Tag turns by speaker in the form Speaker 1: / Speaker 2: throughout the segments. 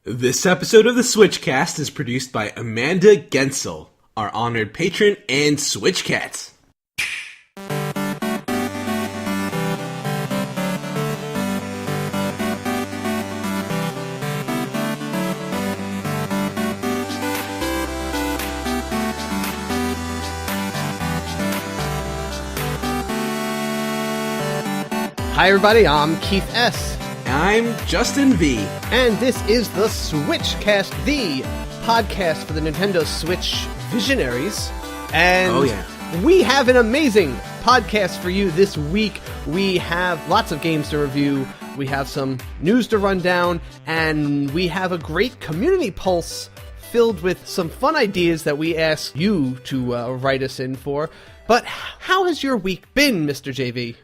Speaker 1: This episode of the SwitchCast is produced by Amanda Gensel, our honored patron and SwitchCat.
Speaker 2: Hi everybody, I'm Keith S.
Speaker 1: I'm Justin V.
Speaker 2: And this is the SwitchCast, the podcast for the Nintendo Switch visionaries. And we have an amazing podcast for you this week. We have lots of games to review, we have some news to run down, and we have a great community pulse filled with some fun ideas that we ask you to write us in for. But how has your week been, Mr. JV?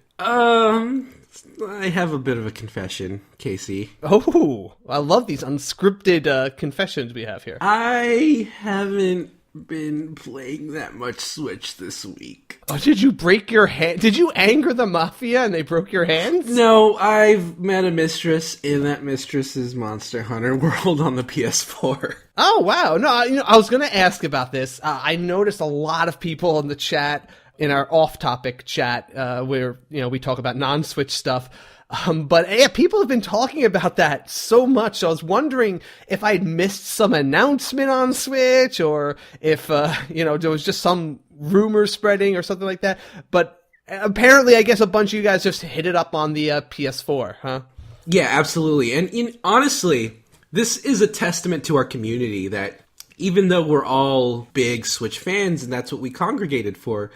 Speaker 1: I have a bit of a confession, Casey.
Speaker 2: Oh, I love these unscripted confessions we have here.
Speaker 1: I haven't been playing that much Switch this week.
Speaker 2: Oh, did you break your hand? Did you anger the Mafia and they broke your hands?
Speaker 1: No, I've met a mistress, and that mistress is Monster Hunter World on the PS4.
Speaker 2: Oh, wow. No, I was going to ask about this. I noticed a lot of people in the chat, in our off-topic chat, where, we talk about non-Switch stuff. But yeah, people have been talking about that so much. I was wondering if I'd missed some announcement on Switch, or if, there was just some rumor spreading or something like that. But apparently, I guess a bunch of you guys just hit it up on the PS4, huh?
Speaker 1: Yeah, absolutely. And honestly, this is a testament to our community that even though we're all big Switch fans, and that's what we congregated for,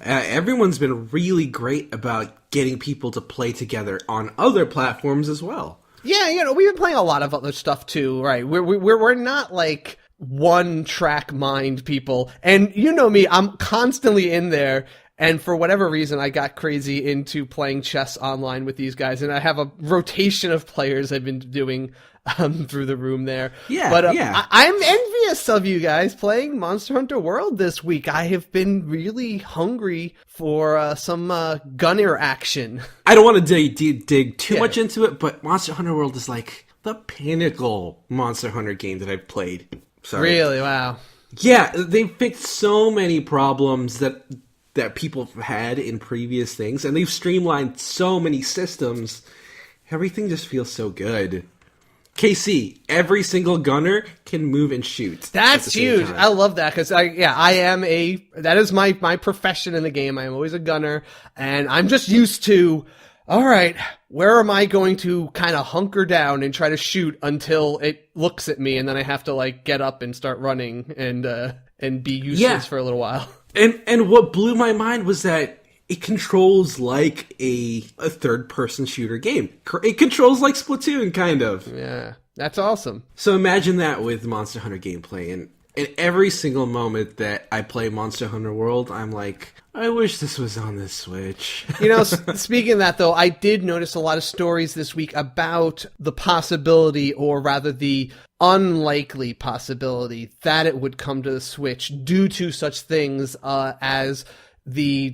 Speaker 1: everyone's been really great about getting people to play together on other platforms as well.
Speaker 2: Yeah, we've been playing a lot of other stuff too, right? We're not like one-track mind people. And you know me, I'm constantly in there. And for whatever reason, I got crazy into playing chess online with these guys. And I have a rotation of players I've been doing through the room there.
Speaker 1: Yeah,
Speaker 2: but I'm envious of you guys playing Monster Hunter World this week. I have been really hungry for some gunner action.
Speaker 1: I don't want to dig too much into it, but Monster Hunter World is like the pinnacle Monster Hunter game that I've played. Sorry.
Speaker 2: Really? Wow.
Speaker 1: Yeah, they fixed so many problems that people have had in previous things, and they've streamlined so many systems. Everything just feels so good. KC, every single gunner can move and shoot.
Speaker 2: That's huge. I love that because that is my profession in the game. I am always a gunner, and I'm just used to, all right, where am I going to kind of hunker down and try to shoot until it looks at me, and then I have to get up and start running and be useless for a little while.
Speaker 1: And what blew my mind was that it controls like a third-person shooter game. It controls like Splatoon, kind of.
Speaker 2: Yeah, that's awesome.
Speaker 1: So imagine that with Monster Hunter gameplay. And in every single moment that I play Monster Hunter World, I'm like, I wish this was on the Switch.
Speaker 2: Speaking of that, though, I did notice a lot of stories this week about the possibility, or rather the unlikely possibility, that it would come to the Switch due to such things as the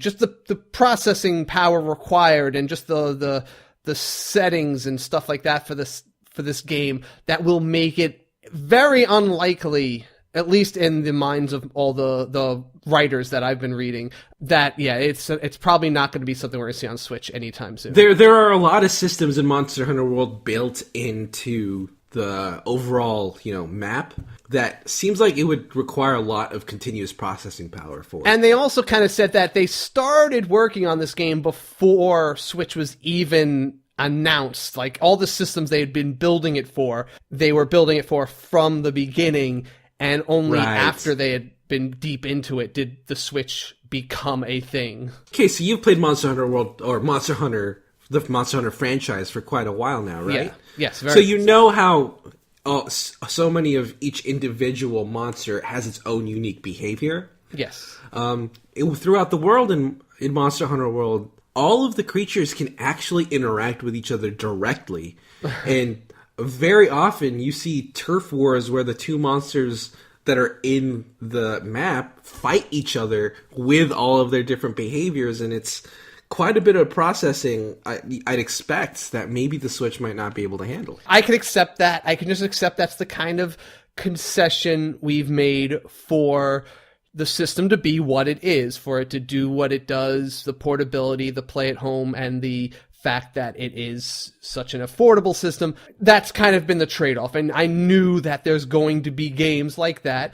Speaker 2: processing power required, and just the settings and stuff like that for this game that will make it very unlikely, at least in the minds of all the writers that I've been reading, that it's probably not going to be something we're going to see on Switch anytime soon.
Speaker 1: There are a lot of systems in Monster Hunter World built into the overall, map that seems like it would require a lot of continuous processing power for it.
Speaker 2: And they also kind of said that they started working on this game before Switch was even announced. Like, all the systems they had been building it for, they were building it for from the beginning, and only after they had been deep into it did the Switch become a thing.
Speaker 1: Okay, so you've played Monster Hunter World, or Monster Hunter, the Monster Hunter franchise, for quite a while now, right?
Speaker 2: Yeah. Yes, very.
Speaker 1: So you know how so many of each individual monster has its own unique behavior?
Speaker 2: Yes.
Speaker 1: Throughout the world in Monster Hunter World, all of the creatures can actually interact with each other directly. And very often you see turf wars where the two monsters that are in the map fight each other with all of their different behaviors, and it's quite a bit of processing I'd expect that maybe the Switch might not be able to handle.
Speaker 2: I can accept that. I can just accept that's the kind of concession we've made for the system to be what it is, for it to do what it does, the portability, the play at home, and the fact that it is such an affordable system. That's kind of been the trade-off. And I knew that there's going to be games like that,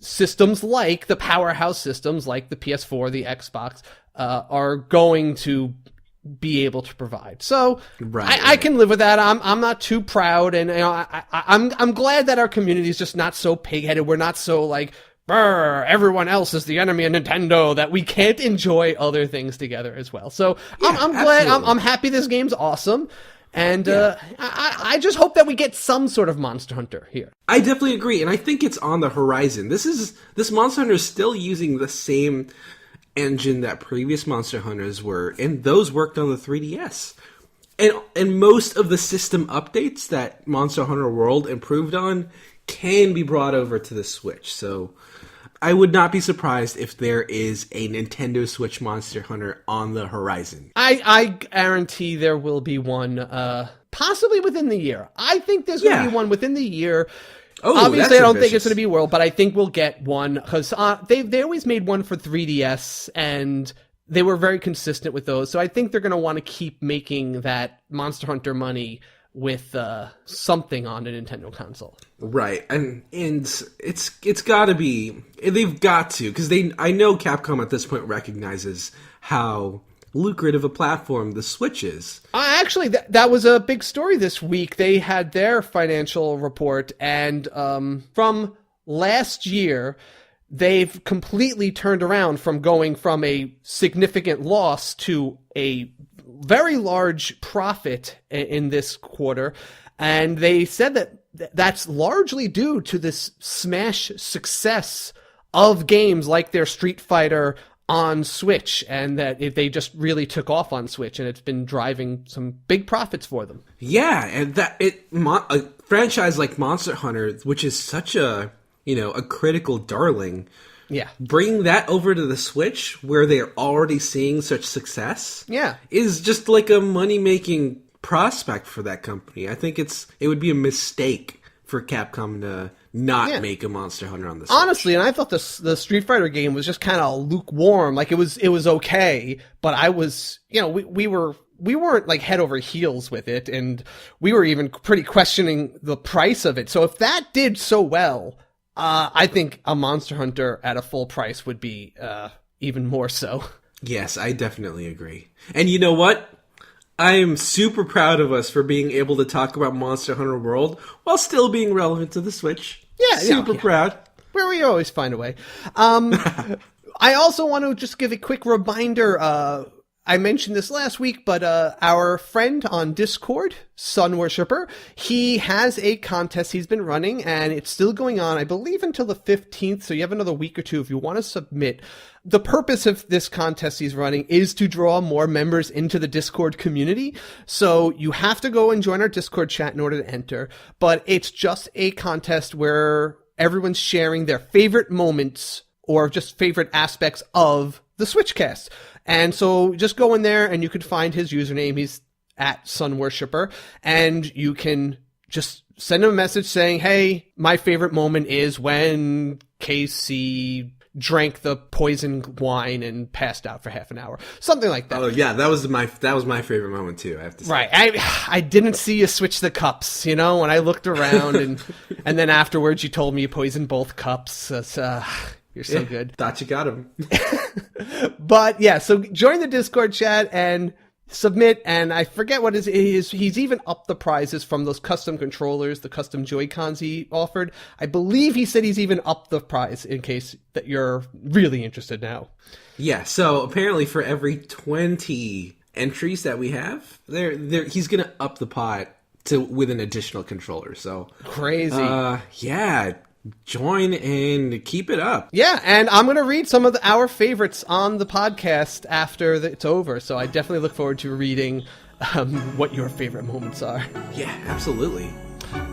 Speaker 2: systems like the powerhouse systems like the PS4, the Xbox, are going to be able to provide. So I can live with that. I'm not too proud, and I'm glad that our community is just not so pig-headed. We're not so like, everyone else is the enemy of Nintendo, that we can't enjoy other things together as well. So I'm glad. I'm happy this game's awesome. And I just hope that we get some sort of Monster Hunter here.
Speaker 1: I definitely agree, and I think it's on the horizon. This Monster Hunter is still using the same engine that previous Monster Hunters were, and those worked on the 3DS. And most of the system updates that Monster Hunter World improved on can be brought over to the Switch. So I would not be surprised if there is a Nintendo Switch Monster Hunter on the horizon.
Speaker 2: I guarantee there will be one, possibly within the year. I think there's going to be one within the year.
Speaker 1: Oh,
Speaker 2: obviously, I don't think it's going to be World, but I think we'll get one, because they always made one for 3DS, and they were very consistent with those. So I think they're going to want to keep making that Monster Hunter money with something on a Nintendo console.
Speaker 1: Right, and it's got to be, they've got to, because I know Capcom at this point recognizes how lucrative a platform the Switch is.
Speaker 2: Actually, that was a big story this week. They had their financial report, and from last year, they've completely turned around from going from a significant loss to a very large profit in this quarter. And they said that that's largely due to this smash success of games like their Street Fighter on Switch, and that they just really took off on Switch, and it's been driving some big profits for them.
Speaker 1: Yeah, and a franchise like Monster Hunter, which is such a critical darling, bringing that over to the Switch, where they're already seeing such success, is just like a money-making prospect for that company. I think it would be a mistake for Capcom to not make a Monster Hunter on the Switch.
Speaker 2: Honestly, and I thought the Street Fighter game was just kind of lukewarm. Like, it was okay, but I was, we weren't like head over heels with it, and we were even pretty questioning the price of it. So if that did so well, I think a Monster Hunter at a full price would be even more so.
Speaker 1: Yes, I definitely agree. And you know what? I am super proud of us for being able to talk about Monster Hunter World while still being relevant to the Switch. Yeah, super proud.
Speaker 2: Where we always find a way. I also want to just give a quick reminder. I mentioned this last week, but our friend on Discord, Sun Worshipper, he has a contest he's been running, and it's still going on, I believe, until the 15th, so you have another week or two if you want to submit. The purpose of this contest he's running is to draw more members into the Discord community, so you have to go and join our Discord chat in order to enter, but it's just a contest where everyone's sharing their favorite moments or just favorite aspects of the SwitchCast. And so just go in there and you can find his username. He's at Sun Worshipper, and you can just send him a message saying, hey, my favorite moment is when Casey drank the poison wine and passed out for half an hour. Something like that.
Speaker 1: Oh yeah, that was my favorite moment too, I have to say.
Speaker 2: Right. I didn't see you switch the cups, when I looked around and then afterwards you told me you poisoned both cups. That's you're so good.
Speaker 1: Thought you got him.
Speaker 2: But yeah, so join the Discord chat and submit, and I forget what he's even upped the prizes from those custom controllers, the custom Joy-Cons he offered. I believe he said he's even upped the prize in case that you're really interested now.
Speaker 1: Yeah, so apparently for every 20 entries that we have, he's going to up the pot with an additional controller. So
Speaker 2: crazy.
Speaker 1: Yeah. Join and keep it up.
Speaker 2: Yeah, and I'm going to read some of our favorites on the podcast after it's over, so I definitely look forward to reading what your favorite moments are.
Speaker 1: Yeah, absolutely.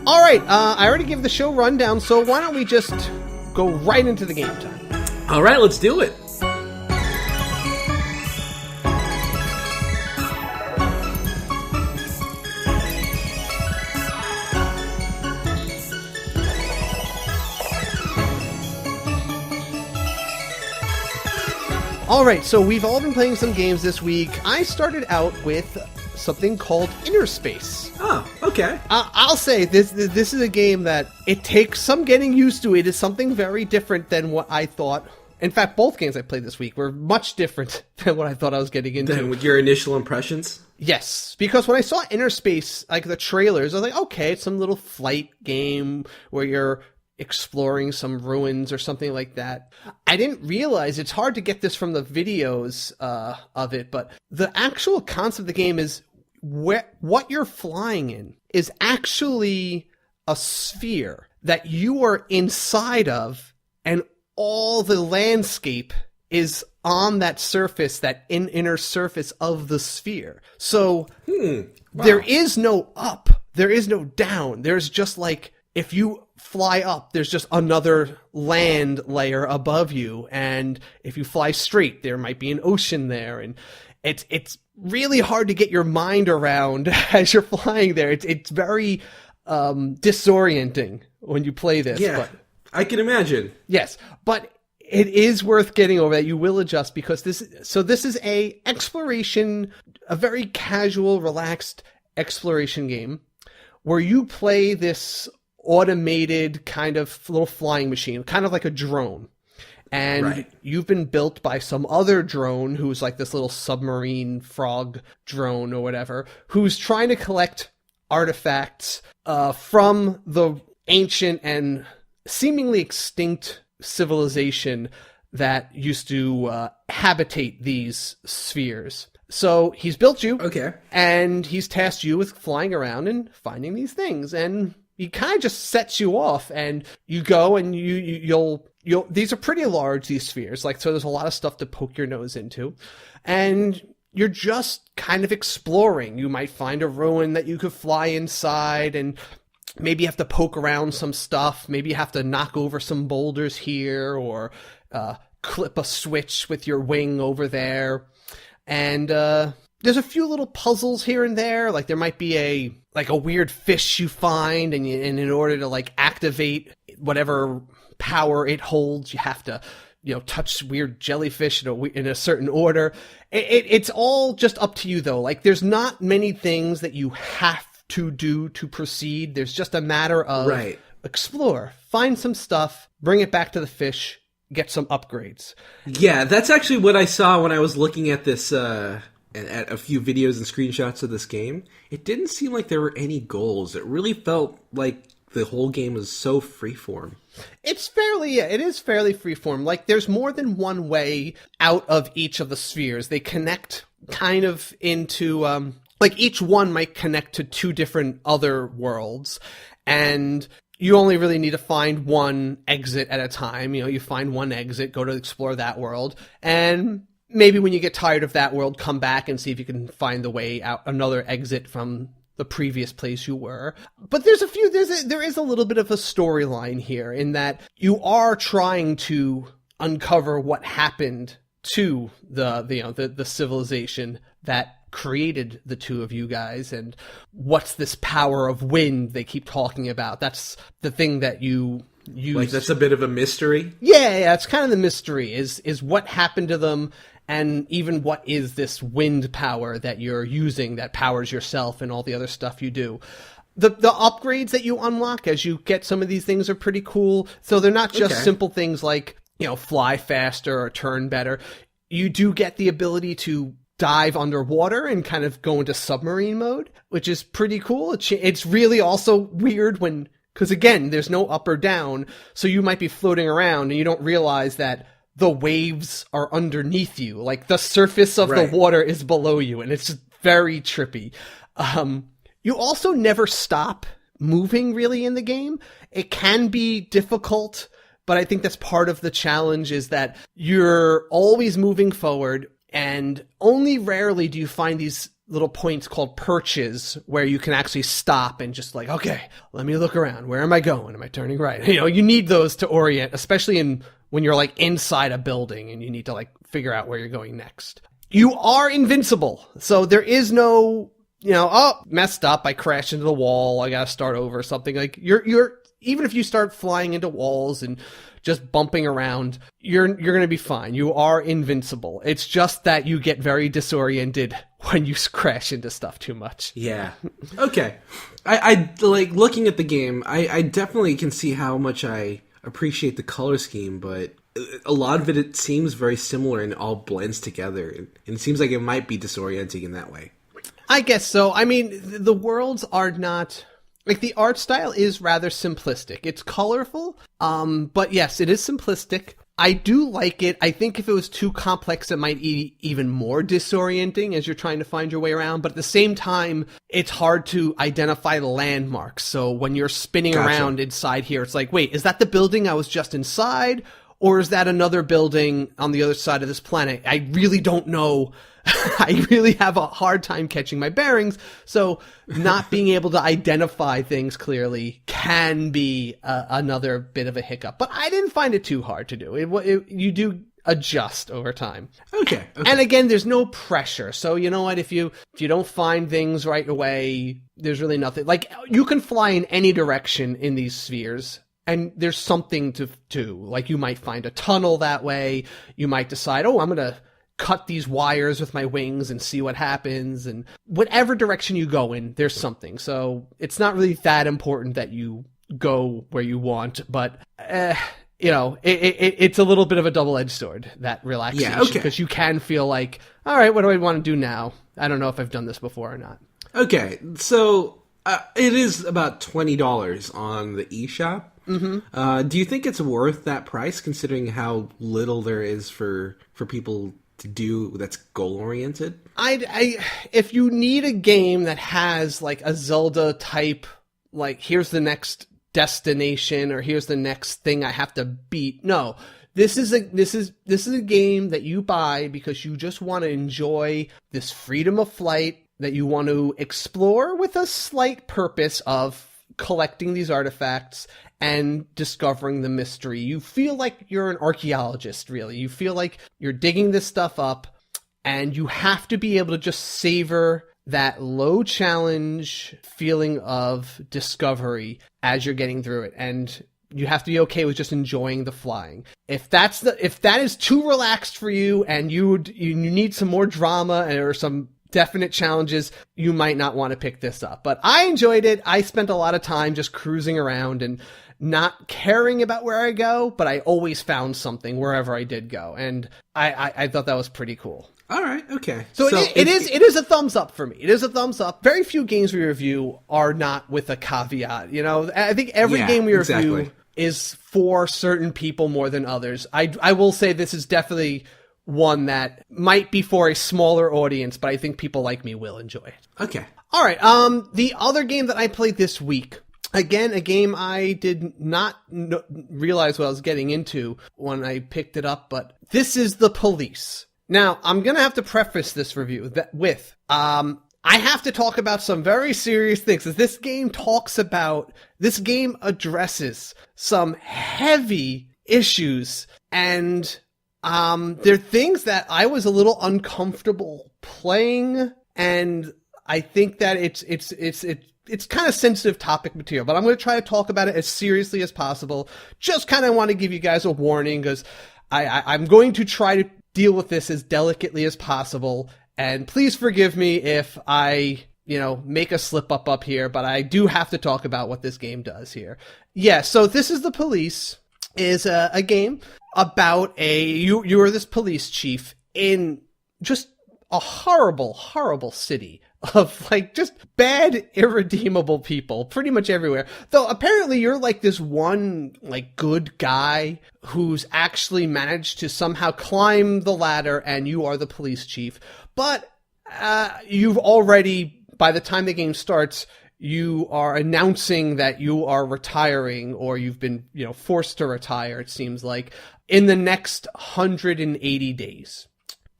Speaker 2: All right, I already gave the show rundown, so why don't we just go right into the game time?
Speaker 1: All right, let's do it.
Speaker 2: All right, so we've all been playing some games this week. I started out with something called Inner Space.
Speaker 1: Oh, okay.
Speaker 2: I'll say this is a game that it takes some getting used to. It is something very different than what I thought. In fact, both games I played this week were much different than what I thought I was getting into.
Speaker 1: Then with your initial impressions?
Speaker 2: Yes, because when I saw Inner Space, like the trailers, I was like, okay, it's some little flight game where you're exploring some ruins or something like that. I didn't realize, it's hard to get this from the videos of it, but the actual concept of the game is what you're flying in is actually a sphere that you are inside of, and all the landscape is on that surface, that inner surface of the sphere. So
Speaker 1: Wow.
Speaker 2: There is no up, there is no down. There's just like, if you fly up, there's just another land layer above you. And if you fly straight, there might be an ocean there. And it's really hard to get your mind around as you're flying there. It's very disorienting when you play this.
Speaker 1: Yeah,
Speaker 2: but,
Speaker 1: I can imagine.
Speaker 2: yes, but it is worth getting over that. You will adjust because this is a exploration, a very casual, relaxed exploration game where you play this automated kind of little flying machine, kind of like a drone. And
Speaker 1: Right.
Speaker 2: You've been built by some other drone who's like this little submarine frog drone or whatever, who's trying to collect artifacts from the ancient and seemingly extinct civilization that used to habitate these spheres. So he's built you,
Speaker 1: Okay.
Speaker 2: and he's tasked you with flying around and finding these things, and he kind of just sets you off, and you go and you'll these are pretty large, these spheres, like, so there's a lot of stuff to poke your nose into, and you're just kind of exploring. You might find a ruin that you could fly inside, and maybe you have to poke around some stuff. Maybe you have to knock over some boulders here, or clip a switch with your wing over there. And there's a few little puzzles here and there. Like there might be a weird fish you find, and in order to like activate whatever power it holds, you have to touch weird jellyfish in a certain order. It's all just up to you though. Like there's not many things that you have to do to proceed. There's just a matter of explore, find some stuff, bring it back to the fish, get some upgrades.
Speaker 1: Yeah, that's actually what I saw when I was looking at this, at a few videos and screenshots of this game. It didn't seem like there were any goals. It really felt like the whole game was so freeform.
Speaker 2: It is fairly freeform. Like there's more than one way out of each of the spheres. They connect kind of into, like each one might connect to two different other worlds, and you only really need to find one exit at a time. You find one exit, go to explore that world, and maybe when you get tired of that world, come back and see if you can find the way out, another exit from the previous place you were. But there is a little bit of a storyline here in that you are trying to uncover what happened to the civilization that created the two of you guys, and what's this power of wind they keep talking about. That's the thing that you use.
Speaker 1: Like that's a bit of a mystery.
Speaker 2: Yeah, it's kind of the mystery is what happened to them, and even what is this wind power that you're using that powers yourself and all the other stuff you do. The upgrades that you unlock as you get some of these things are pretty cool. So they're not just simple things like, fly faster or turn better. You do get the ability to dive underwater and kind of go into submarine mode, which is pretty cool. It's really also weird because again, there's no up or down, so you might be floating around and you don't realize that the waves are underneath you. Like the surface of the water is below you, and it's just very trippy. You also never stop moving really in the game. It can be difficult, but I think that's part of the challenge, is that you're always moving forward, and only rarely do you find these little points called perches where you can actually stop and just like, okay, let me look around. Where am I going? Am I turning right? You need those to orient, especially when you're like inside a building and you need to like figure out where you're going next. You are invincible. So there is no, messed up, I crashed into the wall, I gotta start over or something. Like you're even if you start flying into walls and just bumping around, you're going to be fine. You are invincible. It's just that you get very disoriented when you crash into stuff too much.
Speaker 1: Yeah. Okay. I like looking at the game. I definitely can see how much I appreciate the color scheme, but a lot of it seems very similar and all blends together. And it seems like it might be disorienting in that way.
Speaker 2: I guess so. I mean, the worlds are not... Like, the art style is rather simplistic. It's colorful, but yes, it is simplistic. I do like it. I think if it was too complex, it might be even more disorienting as you're trying to find your way around. But at the same time, it's hard to identify the landmarks. So when you're spinning around inside here, it's like, wait, is that the building I was just inside? Or is that another building on the other side of this planet? I really don't know. I really have a hard time catching my bearings, so not being able to identify things clearly can be another bit of a hiccup. But I didn't find it too hard to do. You do adjust over time.
Speaker 1: Okay.
Speaker 2: And again, there's no pressure. So you know what? If you don't find things right away, there's really nothing. Like, you can fly in any direction in these spheres. And there's something to like, you might find a tunnel that way. You might decide, I'm going to cut these wires with my wings and see what happens. And whatever direction you go in, there's something. So it's not really that important that you go where you want, but it's a little bit of a double-edged sword, that relaxation.
Speaker 1: Yeah, okay.
Speaker 2: Because you can feel like, all right, what do I want to do now? I don't know if I've done this before or not.
Speaker 1: Okay, so it is about $20 on the eShop. Mm-hmm. Do you think it's worth that price, considering how little there is for people to do that's goal-oriented?
Speaker 2: If you need a game that has like a Zelda type, like, here's the next destination or here's the next thing I have to beat. No, this is a game that you buy because you just want to enjoy this freedom of flight, that you want to explore with a slight purpose of collecting these artifacts and discovering the mystery. You feel like you're an archaeologist, really. You feel like you're digging this stuff up, and you have to be able to just savor that low challenge feeling of discovery as you're getting through it. And you have to be okay with just enjoying the flying. If that is too relaxed for you and you need some more drama or some definite challenges, you might not want to pick this up. But I enjoyed it. I spent a lot of time just cruising around and not caring about where I go, but I always found something wherever I did go. And I thought that was pretty cool.
Speaker 1: All right, okay.
Speaker 2: So it is a thumbs up for me. It is a thumbs up. Very few games we review are not with a caveat. You know, I think every game we review is for certain people more than others. I will say this is definitely one that might be for a smaller audience, but I think people like me will enjoy it.
Speaker 1: Okay.
Speaker 2: All right. The other game that I played this week, again, a game I did not realize what I was getting into when I picked it up, but this is The Police. Now, I'm going to have to preface this review with, I have to talk about some very serious things. This game addresses some heavy issues, and there are things that I was a little uncomfortable playing, and I think that it's kind of sensitive topic material, but I'm going to try to talk about it as seriously as possible. Just kind of want to give you guys a warning, because I'm going to try to deal with this as delicately as possible, and please forgive me if I make a slip up here, but I do have to talk about what this game does here. Yeah, so This is The Police is a game about you are this police chief in just a horrible, horrible city of like just bad, irredeemable people pretty much everywhere. Though apparently you're like this one like good guy who's actually managed to somehow climb the ladder, and you are the police chief. But you've already, by the time the game starts, you are announcing that you are retiring, or you've been, forced to retire, it seems like, in the next 180 days.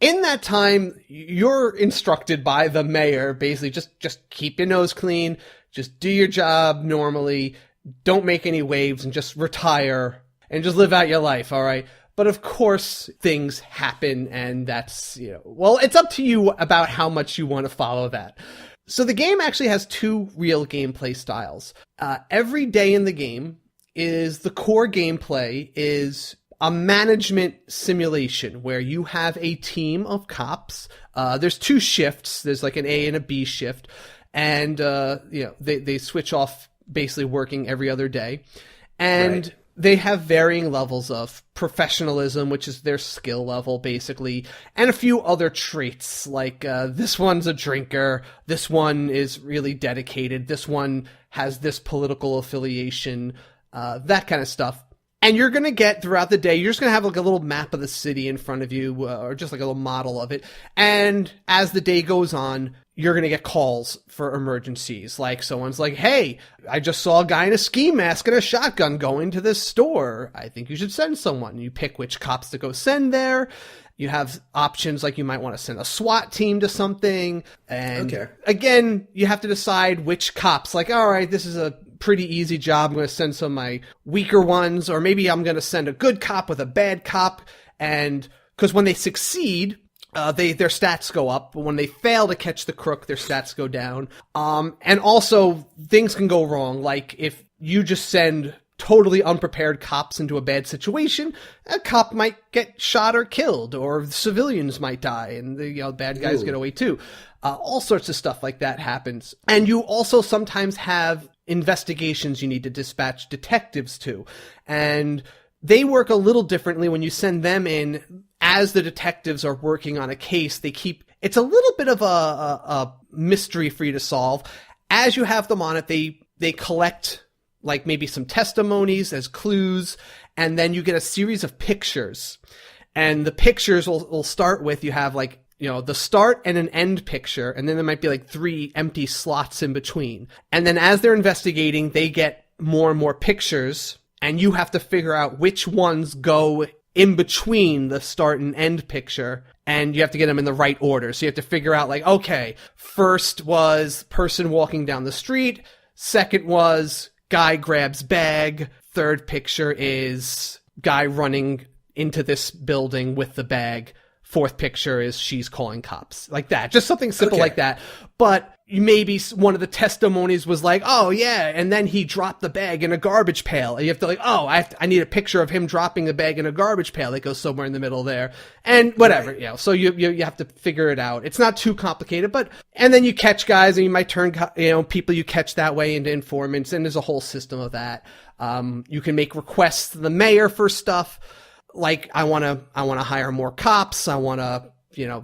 Speaker 2: In that time, you're instructed by the mayor, basically, just keep your nose clean, just do your job normally, don't make any waves, and just retire, and just live out your life, all right? But of course, things happen, and that's, it's up to you about how much you want to follow that. So the game actually has two real gameplay styles. Every day in the game, is the core gameplay is a management simulation where you have a team of cops. There's 2 shifts. There's like an A and a B shift. And, they switch off basically working every other day. And they have varying levels of professionalism, which is their skill level, basically, and a few other traits, like this one's a drinker, this one is really dedicated, this one has this political affiliation, that kind of stuff. And you're going to get, throughout the day, you're just going to have like a little map of the city in front of you, or just like a little model of it. And as the day goes on, you're going to get calls for emergencies. Like someone's like, hey, I just saw a guy in a ski mask and a shotgun going to this store. I think you should send someone. You pick which cops to go send there. You have options like you might want to send a SWAT team to something. And again, you have to decide which cops. Like, all right, this is a pretty easy job. I'm going to send some of my weaker ones, or maybe I'm going to send a good cop with a bad cop. And because when they succeed, their stats go up, but when they fail to catch the crook, their stats go down. And also things can go wrong. Like if you just send totally unprepared cops into a bad situation, a cop might get shot or killed, or civilians might die, and the bad guys get away too. All sorts of stuff like that happens. And you also sometimes have investigations you need to dispatch detectives to. And they work a little differently when you send them in. As the detectives are working on a case, it's a little bit of a mystery for you to solve. As you have them on it, they collect like maybe some testimonies as clues, and then you get a series of pictures. And the pictures will start with, you have like, the start and an end picture, and then there might be like 3 empty slots in between. And then as they're investigating, they get more and more pictures, and you have to figure out which ones go in between the start and end picture, and you have to get them in the right order. So you have to figure out like, okay, first was person walking down the street, second was guy grabs bag, third picture is guy running into this building with the bag, fourth picture is she's calling cops. Like that. Just something simple like that. But maybe one of the testimonies was like, oh yeah, and then he dropped the bag in a garbage pail. And you have to like, oh, I need a picture of him dropping the bag in a garbage pail that goes somewhere in the middle there. And whatever, so you have to figure it out. It's not too complicated, and then you catch guys, and you might turn, people you catch that way into informants, and there's a whole system of that. You can make requests to the mayor for stuff. Like, I want to hire more cops. I want to,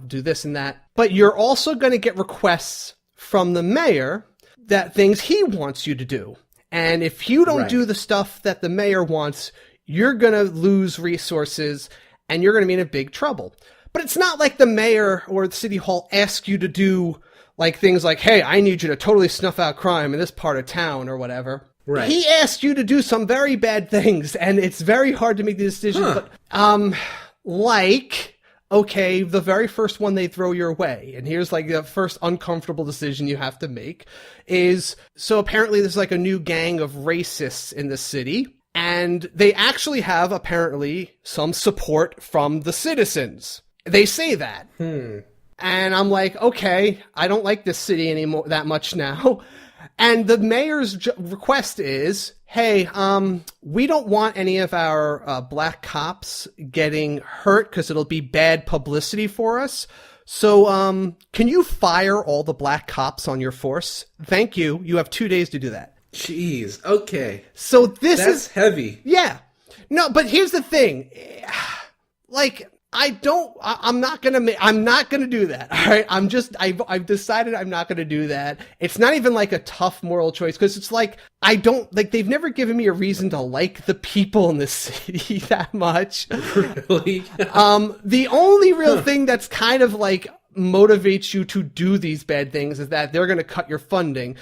Speaker 2: do this and that. But you're also going to get requests from the mayor that things he wants you to do. And if you don't do the stuff that the mayor wants, you're going to lose resources and you're going to be in big trouble. But it's not like the mayor or the city hall asks you to do like things like, hey, I need you to totally snuff out crime in this part of town or whatever. Right. He asked you to do some very bad things, and it's very hard to make the decision. But, the very first one they throw your way, and here's like the first uncomfortable decision you have to make is, so apparently there's like a new gang of racists in the city, and they actually have apparently some support from the citizens. They say that. And I'm like, okay, I don't like this city anymore that much now. And the mayor's request is, hey, we don't want any of our black cops getting hurt because it'll be bad publicity for us. So can you fire all the black cops on your force? Thank you. You have 2 days to do that.
Speaker 1: Jeez. Okay.
Speaker 2: So that's
Speaker 1: heavy.
Speaker 2: Yeah. No, but here's the thing. Like, I'm not gonna do that. All right. I've decided I'm not gonna do that. It's not even like a tough moral choice, because it's like, they've never given me a reason to like the people in the city that much.
Speaker 1: Really?
Speaker 2: The only real thing that's kind of like motivates you to do these bad things is that they're gonna cut your funding,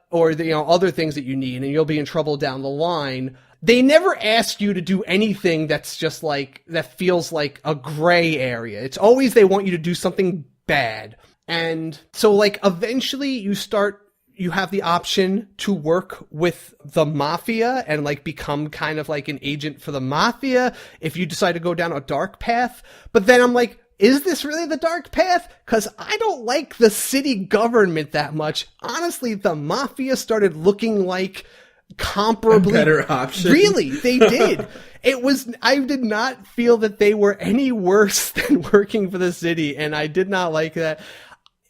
Speaker 2: or the, other things that you need, and you'll be in trouble down the line. They never ask you to do anything that's just like, that feels like a gray area. It's always they want you to do something bad. And so like eventually you have the option to work with the mafia and like become kind of like an agent for the mafia if you decide to go down a dark path. But then I'm like, is this really the dark path? Because I don't like the city government that much. Honestly, the mafia started looking like comparably
Speaker 1: better option.
Speaker 2: Really, they did. I did not feel that they were any worse than working for the city, and I did not like that.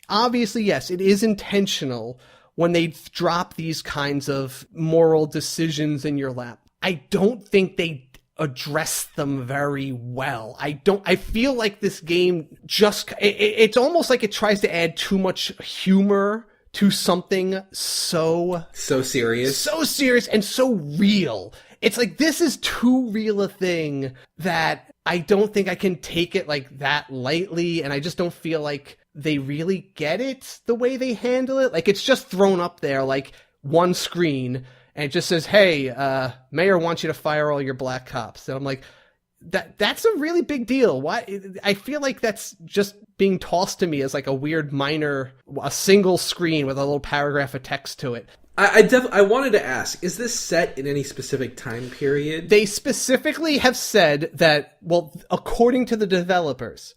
Speaker 2: Obviously, yes, it is intentional when they drop these kinds of moral decisions in your lap. I don't think they address them very well. I feel like this game it's almost like it tries to add too much humor to something so
Speaker 1: serious
Speaker 2: and so real. It's like, this is too real a thing that I don't think I can take it like that lightly, and I just don't feel like they really get it the way they handle it. Like, it's just thrown up there like one screen, and it just says, hey, Mayor wants you to fire all your black cops. And I'm like, that's a really big deal. Why? I feel like that's just being tossed to me as like a weird a single screen with a little paragraph of text to it.
Speaker 1: I wanted to ask, is this set in any specific time period?
Speaker 2: They specifically have said that, well, according to the developers,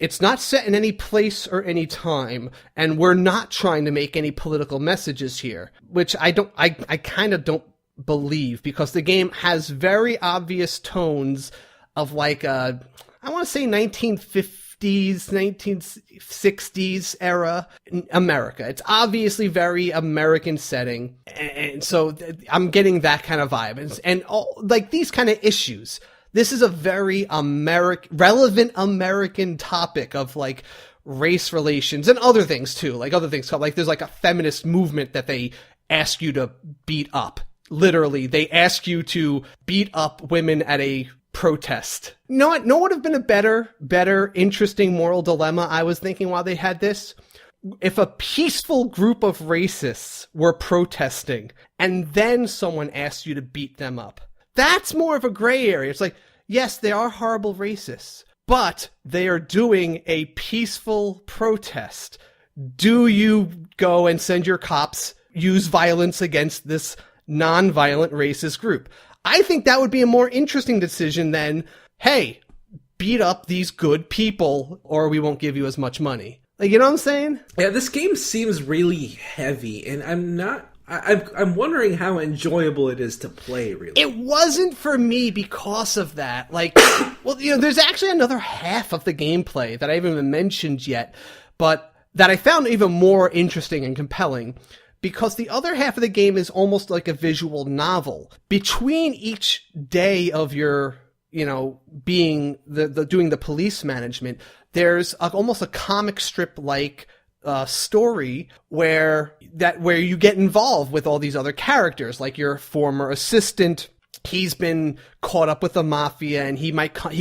Speaker 2: it's not set in any place or any time, and we're not trying to make any political messages here, which I kind of don't believe, because the game has very obvious tones of like I want to say 1950s, 1960s era America. It's obviously very American setting, and so I'm getting that kind of vibe, and all, like, these kind of issues. This is a very relevant American topic of like race relations and other things too, like other things. Like, there's like a feminist movement that they ask you to beat up. Literally, they ask you to beat up women at a protest. No would have been a better, interesting moral dilemma, I was thinking, while they had this. If a peaceful group of racists were protesting and then someone asked you to beat them up, that's more of a gray area. It's like, yes, they are horrible racists, but they are doing a peaceful protest. Do you go and send your cops, use violence against this non-violent racist group? I think that would be a more interesting decision than, hey, beat up these good people or we won't give you as much money. Like, you know what I'm saying?
Speaker 1: Yeah, this game seems really heavy, and I'm wondering how enjoyable it is to play, really.
Speaker 2: It wasn't for me because of that. Like, well, there's actually another half of the gameplay that I haven't even mentioned yet, but that I found even more interesting and compelling, because the other half of the game is almost like a visual novel. Between each day of your, being doing the police management, there's almost a comic strip like story where you get involved with all these other characters, like your former assistant. He's been caught up with the mafia, and he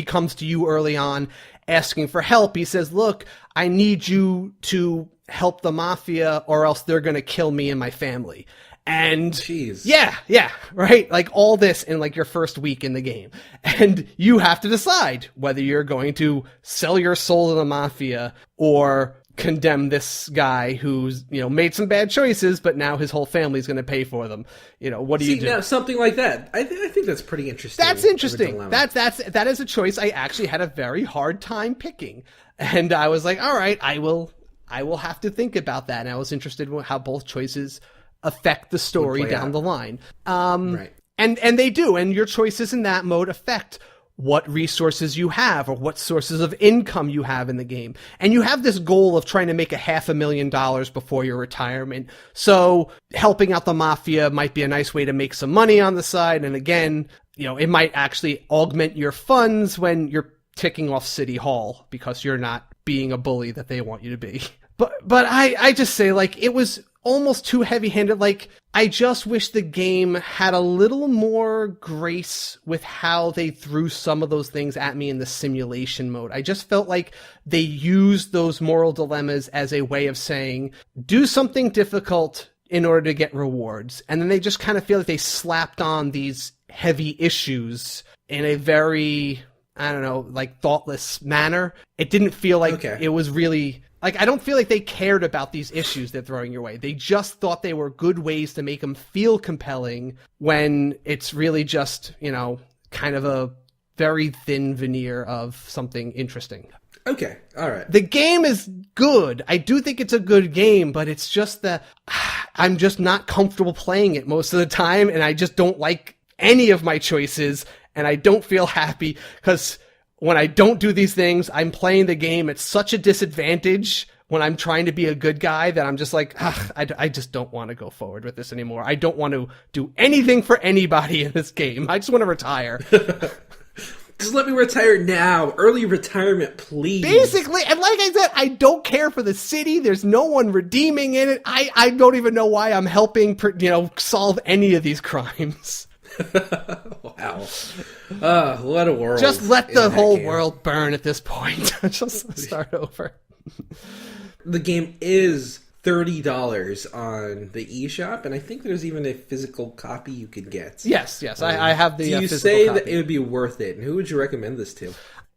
Speaker 2: comes to you early on asking for help. He says, look, I need you to help the mafia or else they're going to kill me and my family. And
Speaker 1: jeez.
Speaker 2: Yeah, right? Like, all this in like your first week in the game. And you have to decide whether you're going to sell your soul to the mafia or condemn this guy who's, made some bad choices, but now his whole family's going to pay for them. What do you do?
Speaker 1: Now, something like that. I think that's pretty interesting.
Speaker 2: That's interesting. That is a choice I actually had a very hard time picking. And I was like, all right, I will have to think about that. And I was interested in how both choices affect the story down the line.
Speaker 1: Right.
Speaker 2: And they do. And your choices in that mode affect what resources you have or what sources of income you have in the game. And you have this goal of trying to make $500,000 before your retirement. So helping out the mafia might be a nice way to make some money on the side. And again, it might actually augment your funds when you're ticking off City Hall because you're not being a bully that they want you to be. But I just say, like, it was almost too heavy-handed. Like, I just wish the game had a little more grace with how they threw some of those things at me in the simulation mode. I just felt like they used those moral dilemmas as a way of saying, do something difficult in order to get rewards. And then they just kind of feel like they slapped on these heavy issues in a very, I don't know, like, thoughtless manner. It didn't feel like it was really... Like, I don't feel like they cared about these issues they're throwing your way. They just thought they were good ways to make them feel compelling when it's really just, kind of a very thin veneer of something interesting.
Speaker 1: Okay, all right.
Speaker 2: The game is good. I do think it's a good game, but it's just I'm just not comfortable playing it most of the time, and I just don't like any of my choices, and I don't feel happy because when I don't do these things, I'm playing the game at such a disadvantage when I'm trying to be a good guy that I'm just like, I just don't want to go forward with this anymore. I don't want to do anything for anybody in this game. I just want to retire.
Speaker 1: Just let me retire now. Early retirement, please.
Speaker 2: Basically, and like I said, I don't care for the city. There's no one redeeming in it. I don't even know why I'm helping, solve any of these crimes.
Speaker 1: Wow. What a world.
Speaker 2: Just let the whole world burn at this point. Just start over.
Speaker 1: The game is $30 on the eShop, and I think there's even a physical copy you could get.
Speaker 2: Yes, I have the
Speaker 1: do you
Speaker 2: physical
Speaker 1: say
Speaker 2: copy.
Speaker 1: That it would be worth it, and who would you recommend this to?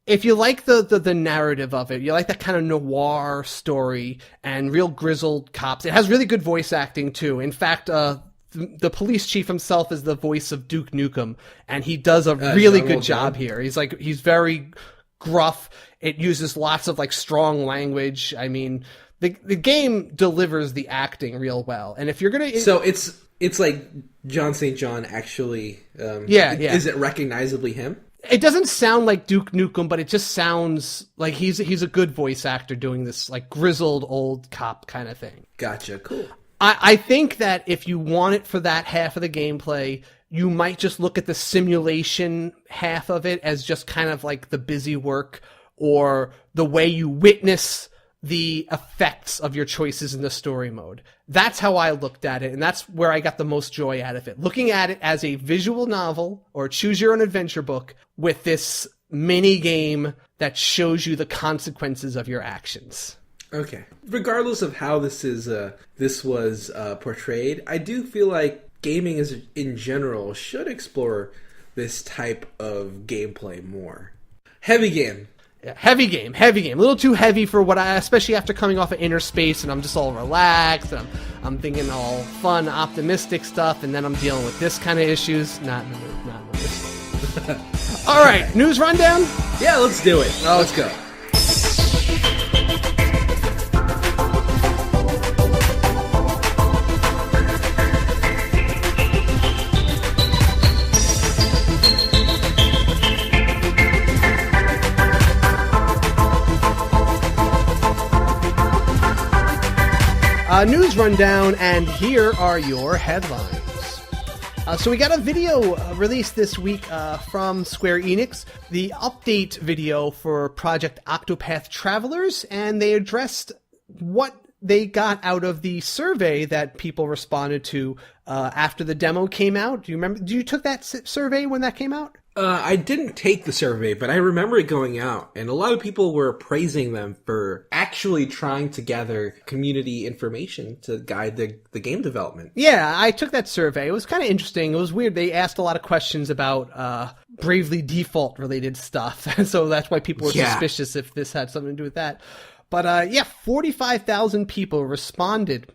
Speaker 2: If you like the narrative of it, you like that kind of noir story and real grizzled cops. It has really good voice acting, too. In fact, the police chief himself is the voice of Duke Nukem, and he does a really good job here. He's very gruff. It uses lots of strong language. I mean, the game delivers the acting real well. And if you're gonna,
Speaker 1: so it's like John St. John actually.
Speaker 2: Yeah.
Speaker 1: Is it recognizably him?
Speaker 2: It doesn't sound like Duke Nukem, but it just sounds like he's a good voice actor doing this grizzled old cop kind of thing.
Speaker 1: Gotcha. Cool.
Speaker 2: I think that if you want it for that half of the gameplay, you might just look at the simulation half of it as just kind of like the busy work or the way you witness the effects of your choices in the story mode. That's how I looked at it, and that's where I got the most joy out of it. Looking at it as a visual novel or choose your own adventure book with this mini game that shows you the consequences of your actions.
Speaker 1: Okay. Regardless of how this was portrayed, I do feel like gaming in general should explore this type of gameplay more. Heavy game.
Speaker 2: Yeah, heavy game. A little too heavy for what especially after coming off of Inner Space, and I'm just all relaxed, and I'm thinking all fun, optimistic stuff, and then I'm dealing with this kind of issues. Not in the mood. All right, news rundown?
Speaker 1: Yeah, let's do it. Let's go.
Speaker 2: News rundown, and here are your headlines. So we got a video released this week from Square Enix, the update video for Project Octopath Travelers, and they addressed what they got out of the survey that people responded to after the demo came out. Do you remember? You took that survey when that came out?
Speaker 1: I didn't take the survey, but I remember it going out, and a lot of people were praising them for actually trying to gather community information to guide the game development.
Speaker 2: Yeah, I took that survey. It was kind of interesting. It was weird. They asked a lot of questions about Bravely Default related stuff, so that's why people were suspicious if this had something to do with that. But 45,000 people responded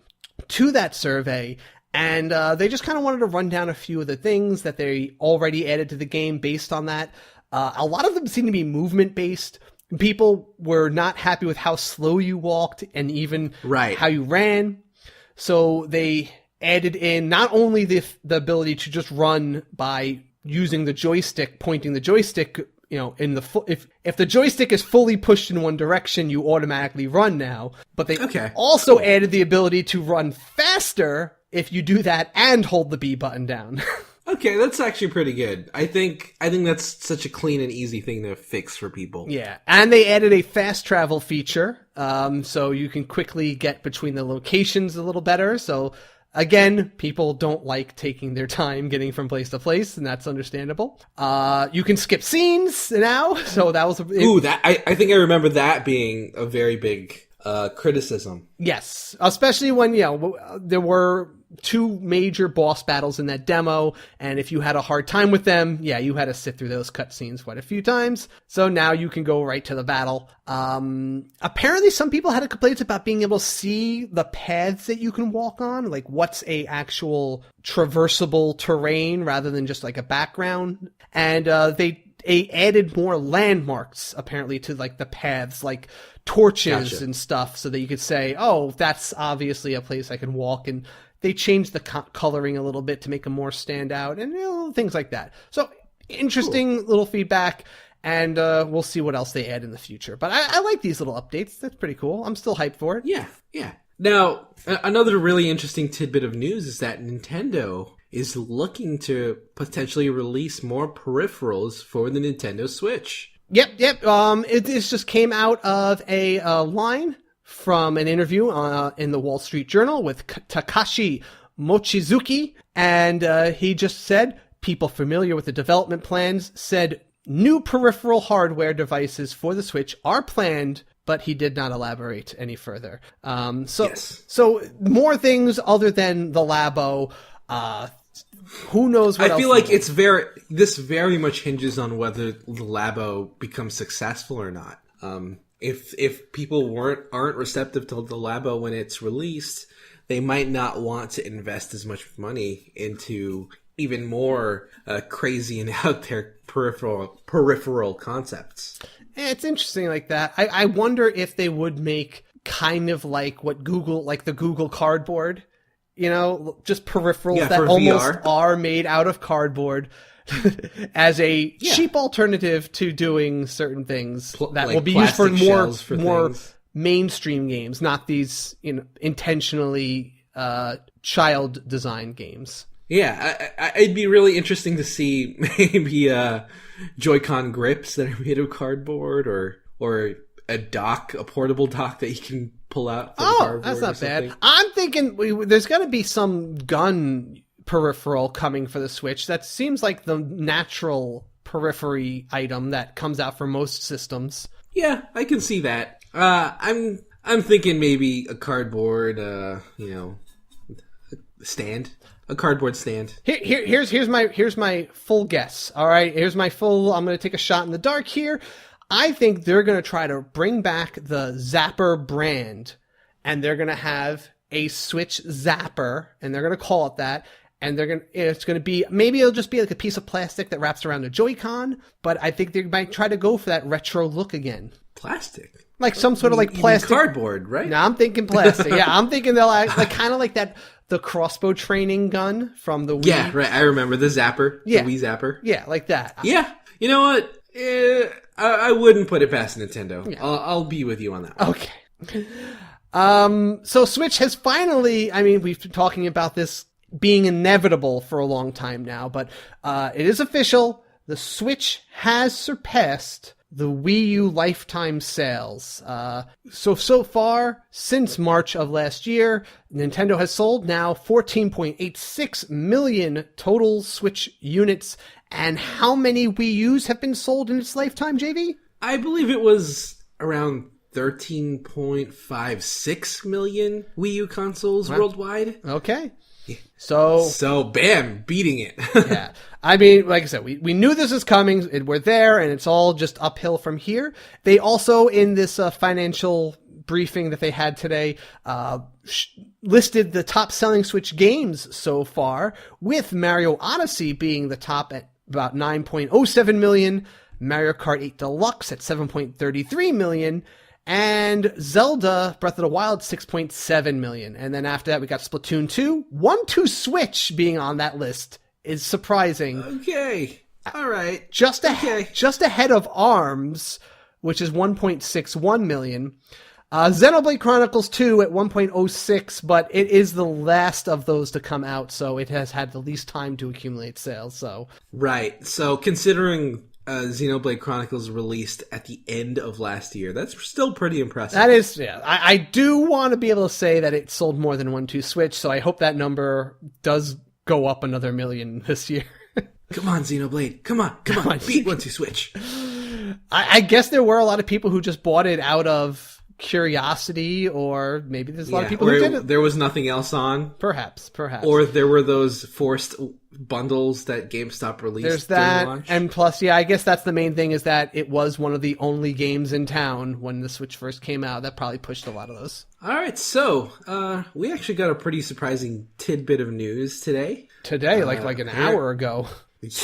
Speaker 2: to that survey, and they just kind of wanted to run down a few of the things that they already added to the game based on that. A lot of them seem to be movement-based. People were not happy with how slow you walked and even how you ran. So they added in not only the ability to just run by using the joystick, pointing the joystick, in the if the joystick is fully pushed in one direction, you automatically run now. But they also added the ability to run faster if you do that and hold the B button down.
Speaker 1: Okay, that's actually pretty good. I think that's such a clean and easy thing to fix for people.
Speaker 2: Yeah, and they added a fast travel feature, so you can quickly get between the locations a little better. So again, people don't like taking their time getting from place to place, and that's understandable. You can skip scenes now, so that was
Speaker 1: I think I remember that being a very big criticism.
Speaker 2: Yes, especially when there were two major boss battles in that demo, and if you had a hard time with them, you had to sit through those cutscenes quite a few times. So now you can go right to the battle. Apparently some people had complaints about being able to see the paths that you can walk on, like what's a actual traversable terrain rather than just like a background. And they added more landmarks apparently to like the paths, like torches and stuff, so that you could say, oh, that's obviously a place I can walk. And they changed the coloring a little bit to make them more stand out, and things like that. So interesting little feedback, and we'll see what else they add in the future. But I like these little updates. That's pretty cool. I'm still hyped for it.
Speaker 1: Yeah. Now, another really interesting tidbit of news is that Nintendo is looking to potentially release more peripherals for the Nintendo Switch.
Speaker 2: Yep. It just came out of a line from an interview in the Wall Street Journal with Takashi Mochizuki, and he just said people familiar with the development plans said new peripheral hardware devices for the Switch are planned, but he did not elaborate any further. So more things other than the Labo. Who knows what else?
Speaker 1: I feel like this very much hinges on whether the Labo becomes successful or not. If people aren't receptive to the Labo when it's released, they might not want to invest as much money into even more crazy and out there peripheral concepts.
Speaker 2: It's interesting like that. I wonder if they would make kind of like what Google, like the Google Cardboard, just peripherals that almost VR are made out of cardboard as a cheap alternative to doing certain things that will be used for more mainstream games, not these intentionally child designed games.
Speaker 1: Yeah, it'd be really interesting to see maybe Joy-Con grips that are made of cardboard, or a portable dock that you can pull out.
Speaker 2: That's not bad. I'm thinking there's got to be some gun peripheral coming for the Switch. That seems like the natural periphery item that comes out for most systems.
Speaker 1: Yeah, I can see that. I'm thinking maybe a cardboard, stand. A cardboard stand.
Speaker 2: Here's my full guess. All right, I'm going to take a shot in the dark here. I think they're going to try to bring back the Zapper brand, and they're going to have a Switch Zapper, and they're going to call it that. And it's going to be, maybe it'll just be like a piece of plastic that wraps around a Joy-Con, but I think they might try to go for that retro look again.
Speaker 1: Plastic?
Speaker 2: Like some sort of like plastic.
Speaker 1: Cardboard, right?
Speaker 2: No, I'm thinking plastic. Yeah, I'm thinking they'll like kind of like the crossbow training gun from the Wii.
Speaker 1: Yeah, right. I remember the Zapper. Yeah. The Wii Zapper.
Speaker 2: Yeah, like that.
Speaker 1: Yeah. You know what? I wouldn't put it past Nintendo. Yeah. I'll be with you on that one.
Speaker 2: Okay. So Switch has finally, we've been talking about this being inevitable for a long time now, but it is official. The Switch has surpassed the Wii U lifetime sales. So far, since March of last year, Nintendo has sold now 14.86 million total Switch units. And how many Wii U's have been sold in its lifetime, JV?
Speaker 1: I believe it was around 13.56 million Wii U consoles worldwide.
Speaker 2: Okay.
Speaker 1: Yeah. So bam, beating it.
Speaker 2: Yeah. Like I said, we knew this was coming. We're there, and it's all just uphill from here. They also, in this financial briefing that they had today, listed the top-selling Switch games so far, with Mario Odyssey being the top at about 9.07 million, Mario Kart 8 Deluxe at 7.33 million, and Zelda Breath of the Wild 6.7 million. And then after that, we got Splatoon 2. 1-2 Switch being on that list is surprising.
Speaker 1: Okay. All right.
Speaker 2: Just ahead of ARMS, which is 1.61 million. Xenoblade Chronicles 2 at 1.06, but it is the last of those to come out, so it has had the least time to accumulate sales. So
Speaker 1: right. So considering Xenoblade Chronicles released at the end of last year, that's still pretty impressive.
Speaker 2: That is, yeah. I do want to be able to say that it sold more than 1-2 Switch, so I hope that number does go up another million this year.
Speaker 1: Come on, Xenoblade. Come on. Beat 1-2 Switch.
Speaker 2: I guess there were a lot of people who just bought it out of curiosity, or maybe there's a lot of people who didn't.
Speaker 1: There was nothing else on.
Speaker 2: Perhaps.
Speaker 1: Or there were those forced bundles that GameStop released.
Speaker 2: There's that,
Speaker 1: launch.
Speaker 2: And plus, I guess that's the main thing, is that it was one of the only games in town when the Switch first came out. That probably pushed a lot of those.
Speaker 1: All right, so we actually got a pretty surprising tidbit of news today.
Speaker 2: Like an hour ago.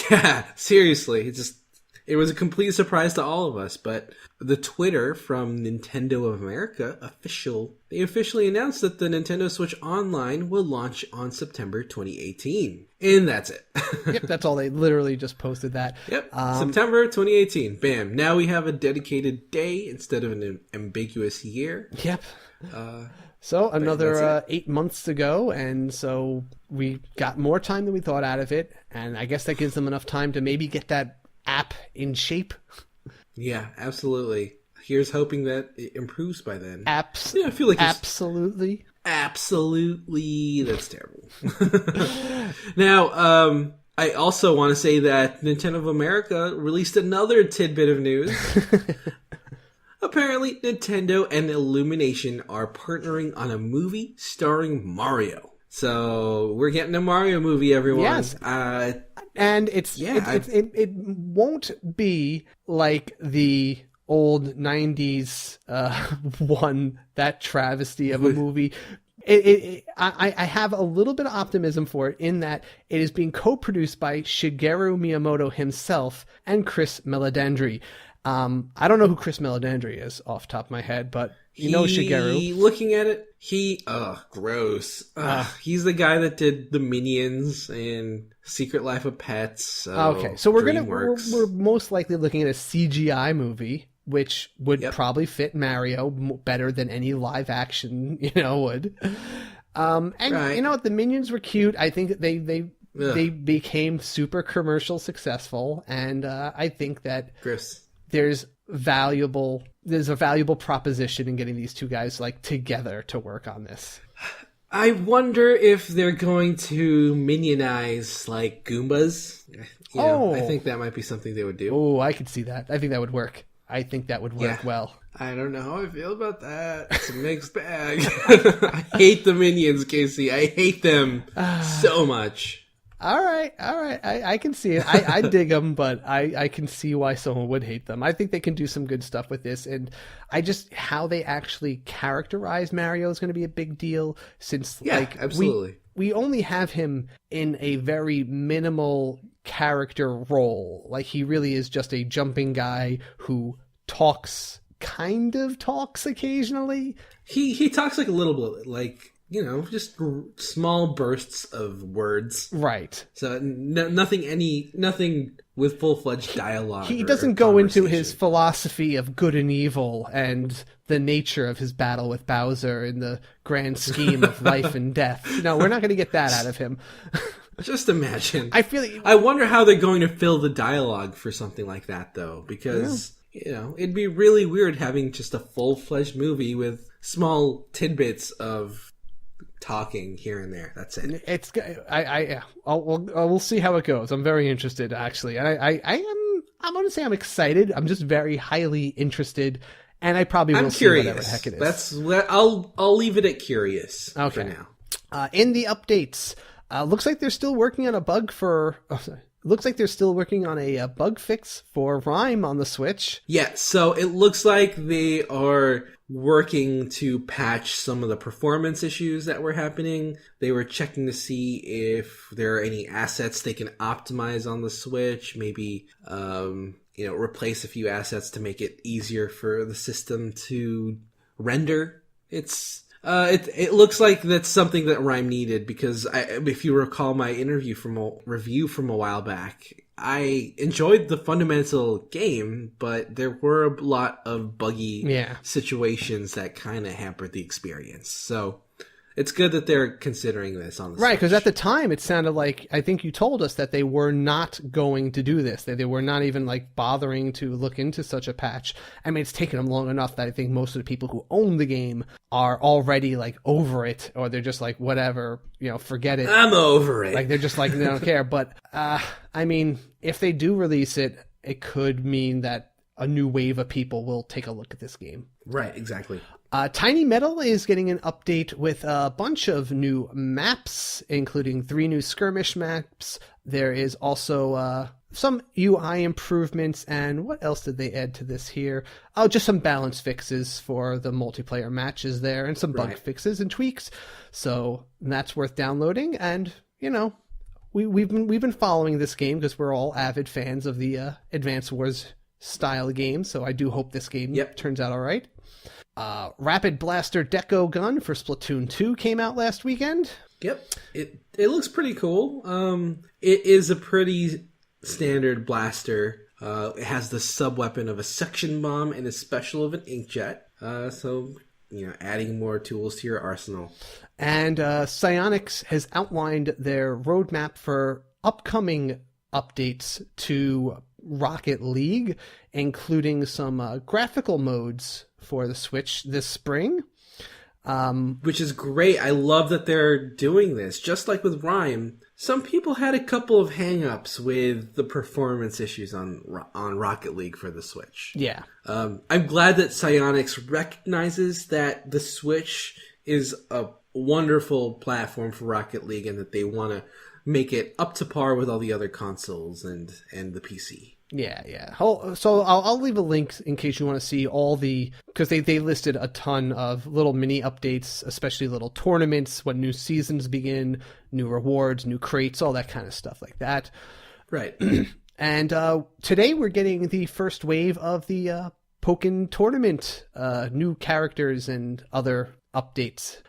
Speaker 1: Yeah, seriously, It was a complete surprise to all of us, but the Twitter from Nintendo of America they officially announced that the Nintendo Switch Online will launch on September 2018. And that's it.
Speaker 2: Yep, that's all. They literally just posted that.
Speaker 1: Yep, September 2018. Bam. Now we have a dedicated day instead of an ambiguous year.
Speaker 2: Yep. So another 8 months to go, and so we got more time than we thought out of it, and I guess that gives them enough time to maybe get that app in shape.
Speaker 1: Yeah, absolutely. Here's hoping that it improves by then.
Speaker 2: I feel like absolutely.
Speaker 1: Absolutely. That's terrible. Now, I also want to say that Nintendo of America released another tidbit of news. Apparently, Nintendo and Illumination are partnering on a movie starring Mario. So we're getting a Mario movie, everyone.
Speaker 2: Yes. And it won't be like the old 90s one, that travesty of a movie. I have a little bit of optimism for it in that it is being co-produced by Shigeru Miyamoto himself and Chris Meledandri. I don't know who Chris Meledandri is off the top of my head, but you know Shigeru.
Speaker 1: Looking at it, gross. He's the guy that did the Minions and Secret Life of Pets.
Speaker 2: Okay, so we're most likely looking at a CGI movie, which would probably fit Mario better than any live action, would. You know what? The Minions were cute. I think they became super commercial successful, and I think that there's a valuable proposition in getting these two guys together to work on this.
Speaker 1: I wonder if they're going to minionize Goombas. I think that might be something they would do.
Speaker 2: Oh, I could see that. I think that would work. Well.
Speaker 1: I don't know how I feel about that. It's a mixed bag. I hate the Minions, Casey. I hate them so much.
Speaker 2: All right. I can see it. I dig them, but I can see why someone would hate them. I think they can do some good stuff with this, and how they actually characterize Mario is going to be a big deal, since
Speaker 1: absolutely.
Speaker 2: We only have him in a very minimal character role. He really is just a jumping guy who talks occasionally. He
Speaker 1: talks a little bit, just small bursts of words.
Speaker 2: Right.
Speaker 1: So nothing with full-fledged dialogue.
Speaker 2: He doesn't go into his philosophy of good and evil and the nature of his battle with Bowser in the grand scheme of life and death. No, we're not going to get that out of him.
Speaker 1: Just imagine.
Speaker 2: I
Speaker 1: wonder how they're going to fill the dialogue for something like that, though, because it'd be really weird having just a full-fledged movie with small tidbits of talking here and there. That's it.
Speaker 2: We'll see how it goes. I'm very interested, actually, and I'm going to say I'm excited. I'm just very highly interested, and I probably will see whatever the heck it is.
Speaker 1: I'll leave it at curious for now.
Speaker 2: In the updates, looks like they're still working on a bug fix for Rhyme on the Switch.
Speaker 1: Yeah, so it looks like they are working to patch some of the performance issues that were happening. They were checking to see if there are any assets they can optimize on the Switch, maybe replace a few assets to make it easier for the system to render. It looks like that's something that Rhyme needed, because if you recall my review from a while back, I enjoyed the fundamental game, but there were a lot of buggy situations that kind of hampered the experience. So it's good that they're considering this on the
Speaker 2: Switch. Right, because at the time it sounded like, I think you told us that they were not going to do this. They were not even bothering to look into such a patch. I mean, it's taken them long enough that I think most of the people who own the game are already over it, or they're just whatever, forget it.
Speaker 1: I'm over it.
Speaker 2: They're just they don't care. But I mean, if they do release it, it could mean that a new wave of people will take a look at this game.
Speaker 1: Right, exactly.
Speaker 2: Tiny Metal is getting an update with a bunch of new maps, including 3 new skirmish maps. There is also some UI improvements, and what else did they add to this here? Oh, just some balance fixes for the multiplayer matches there, and some bug fixes and tweaks. So that's worth downloading, and, we've been following this game because we're all avid fans of the Advance Wars style game. So I do hope this game turns out all right. Rapid Blaster Deco Gun for Splatoon 2 came out last weekend.
Speaker 1: Yep, it looks pretty cool. It is a pretty standard blaster. It has the sub-weapon of a suction bomb and a special of an inkjet. So, adding more tools to your arsenal. And
Speaker 2: Psyonix has outlined their roadmap for upcoming updates to Rocket League, including some graphical modes for the Switch this spring.
Speaker 1: Which is great. I love that they're doing this. Just like with Rhyme, some people had a couple of hang-ups with the performance issues on Rocket League for the Switch.
Speaker 2: Yeah.
Speaker 1: I'm glad that Psyonix recognizes that the Switch is a wonderful platform for Rocket League and that they want to make it up to par with all the other consoles and the PC.
Speaker 2: Yeah. So I'll leave a link in case you want to see all the, because they listed a ton of little mini updates, especially little tournaments, when new seasons begin, new rewards, new crates, all that kind of stuff like that.
Speaker 1: Right.
Speaker 2: And today we're getting the first wave of the Pokken tournament, new characters and other updates.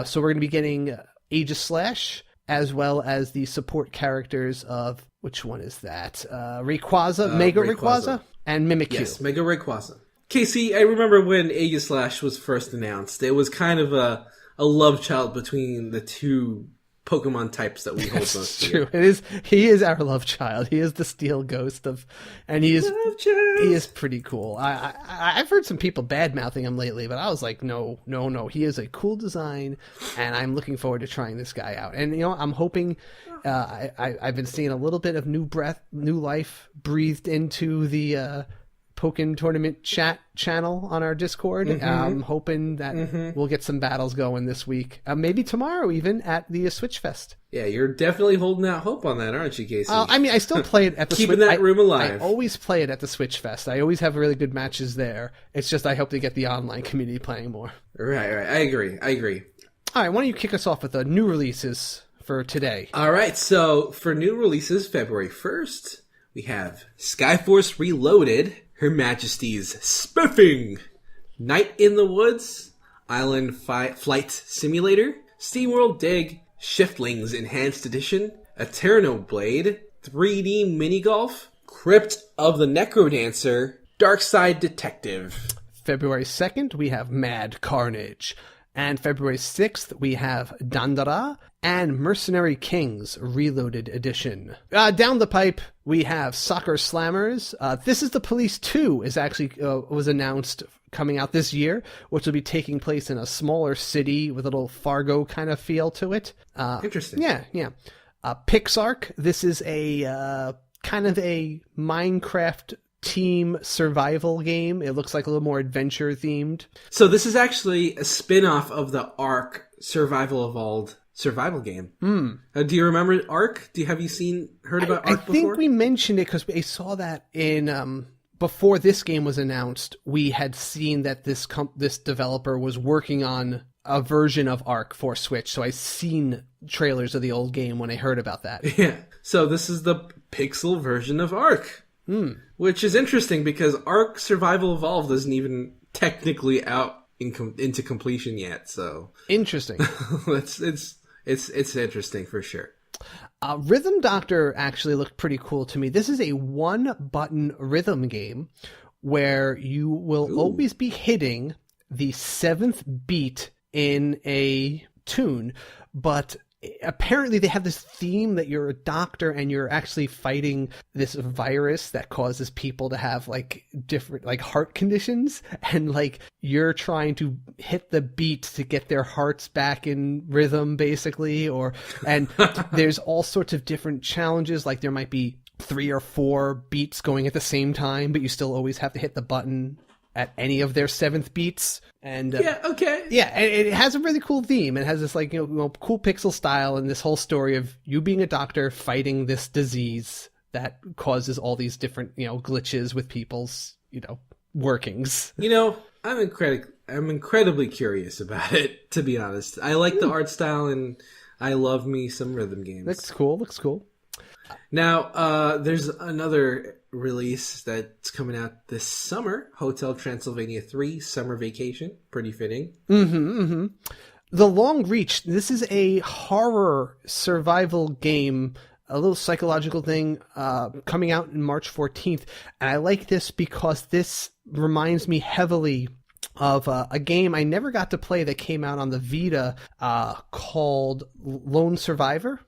Speaker 2: So we're going to be getting Aegis Slash, as well as the support characters of, which one is that? Rayquaza, Mega Rayquaza, and Mimikyu.
Speaker 1: Yes, Mega Rayquaza. Casey, I remember when Aegis Slash was first announced, it was kind of a love child between the two Pokemon types that we hold most dear.
Speaker 2: True. He is our love child. He is the Steel Ghost and he is pretty cool. I've heard some people bad mouthing him lately, but I was like, no. He is a cool design, and I'm looking forward to trying this guy out. And I'm hoping. I've been seeing a little bit of new life breathed into the Pokken tournament chat channel on our Discord.
Speaker 1: Mm-hmm.
Speaker 2: I'm hoping that we'll get some battles going this week, maybe tomorrow even at the Switch Fest.
Speaker 1: Yeah, you're definitely holding out hope on that, aren't you, Casey?
Speaker 2: I still play it at the
Speaker 1: keeping that room alive.
Speaker 2: I always play it at the Switch Fest. I always have really good matches there. It's just I hope to get the online community playing more.
Speaker 1: Right. I agree.
Speaker 2: All right, why don't you kick us off with the new releases for today?
Speaker 1: All right, so for new releases, February 1st, we have Skyforce Reloaded, Her Majesty's Spiffing, Night in the Woods, Island Flight Simulator, SteamWorld Dig, Shiftlings Enhanced Edition, Eterno Blade, 3D Mini Golf, Crypt of the Necrodancer, Darkside Detective.
Speaker 2: February 2nd, we have Mad Carnage. And February 6th, we have Dandara and Mercenary Kings Reloaded Edition. Down the pipe, we have Soccer Slammers. This is the Police 2 is actually was announced coming out this year, which will be taking place in a smaller city with a little Fargo kind of feel to it.
Speaker 1: Interesting.
Speaker 2: Yeah. Pixark. This is a kind of a Minecraft team survival game. It looks like a little more adventure themed.
Speaker 1: So this is actually a spin-off of the Ark Survival Evolved survival game. Do you remember Ark? Have you heard about Ark before?
Speaker 2: I think we mentioned it because we saw that in before this game was announced. We had seen that this developer was working on a version of Ark for Switch. So I seen trailers of the old game when I heard about that.
Speaker 1: Yeah. So this is the pixel version of Ark. Which is interesting because Ark Survival Evolved isn't even technically out into completion yet. So
Speaker 2: interesting.
Speaker 1: It's interesting for sure.
Speaker 2: Rhythm Doctor actually looked pretty cool to me. This is a one-button rhythm game where you will always be hitting the 7th beat in a tune, but apparently they have this theme that you're a doctor and you're actually fighting this virus that causes people to have like different like heart conditions, and like you're trying to hit the beat to get their hearts back in rhythm basically, and there's all sorts of different challenges, like there might be 3 or 4 beats going at the same time, but you still always have to hit the button at any of their 7th beats. And
Speaker 1: yeah, okay.
Speaker 2: Yeah, and it has a really cool theme. It has this like, cool pixel style and this whole story of you being a doctor fighting this disease that causes all these different, glitches with people's, workings.
Speaker 1: I'm incredibly curious about it, to be honest. I like the art style and I love me some rhythm games.
Speaker 2: Looks cool.
Speaker 1: Now, there's another release that's coming out this summer, Hotel Transylvania 3 Summer Vacation. Pretty fitting.
Speaker 2: The Long Reach. This is a horror survival game, a little psychological thing, coming out in March 14th. And I like this because this reminds me heavily of a game I never got to play that came out on the Vita called Lone Survivor.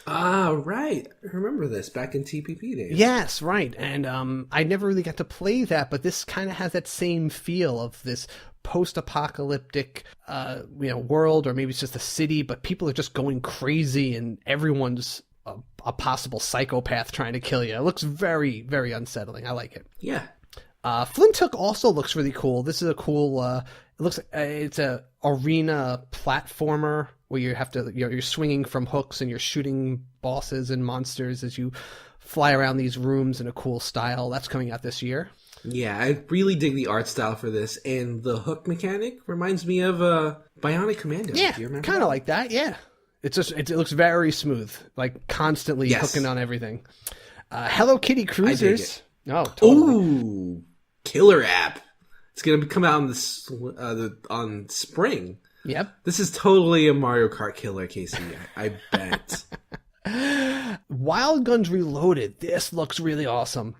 Speaker 1: Ah, right. I remember this back in TPP days.
Speaker 2: Yes, right. And I never really got to play that, but this kind of has that same feel of this post-apocalyptic world, or maybe it's just a city, but people are just going crazy and everyone's a possible psychopath trying to kill you. It looks very, very unsettling. I like it.
Speaker 1: Yeah.
Speaker 2: Flint Hook also looks really cool. This is a cool, it looks, it's a arena platformer where you have to, you're swinging from hooks and you're shooting bosses and monsters as you fly around these rooms in a cool style. That's coming out this year.
Speaker 1: Yeah, I really dig the art style for this, and the hook mechanic reminds me of Bionic Commando.
Speaker 2: Yeah,
Speaker 1: do you remember
Speaker 2: kind of like that, yeah. It's just, it looks very smooth, like constantly hooking on everything. Hello Kitty Cruisers. Oh, totally.
Speaker 1: Ooh, killer app. It's going to come out on spring.
Speaker 2: Yep.
Speaker 1: This is totally a Mario Kart killer, Casey. I bet.
Speaker 2: Wild Guns Reloaded. This looks really awesome.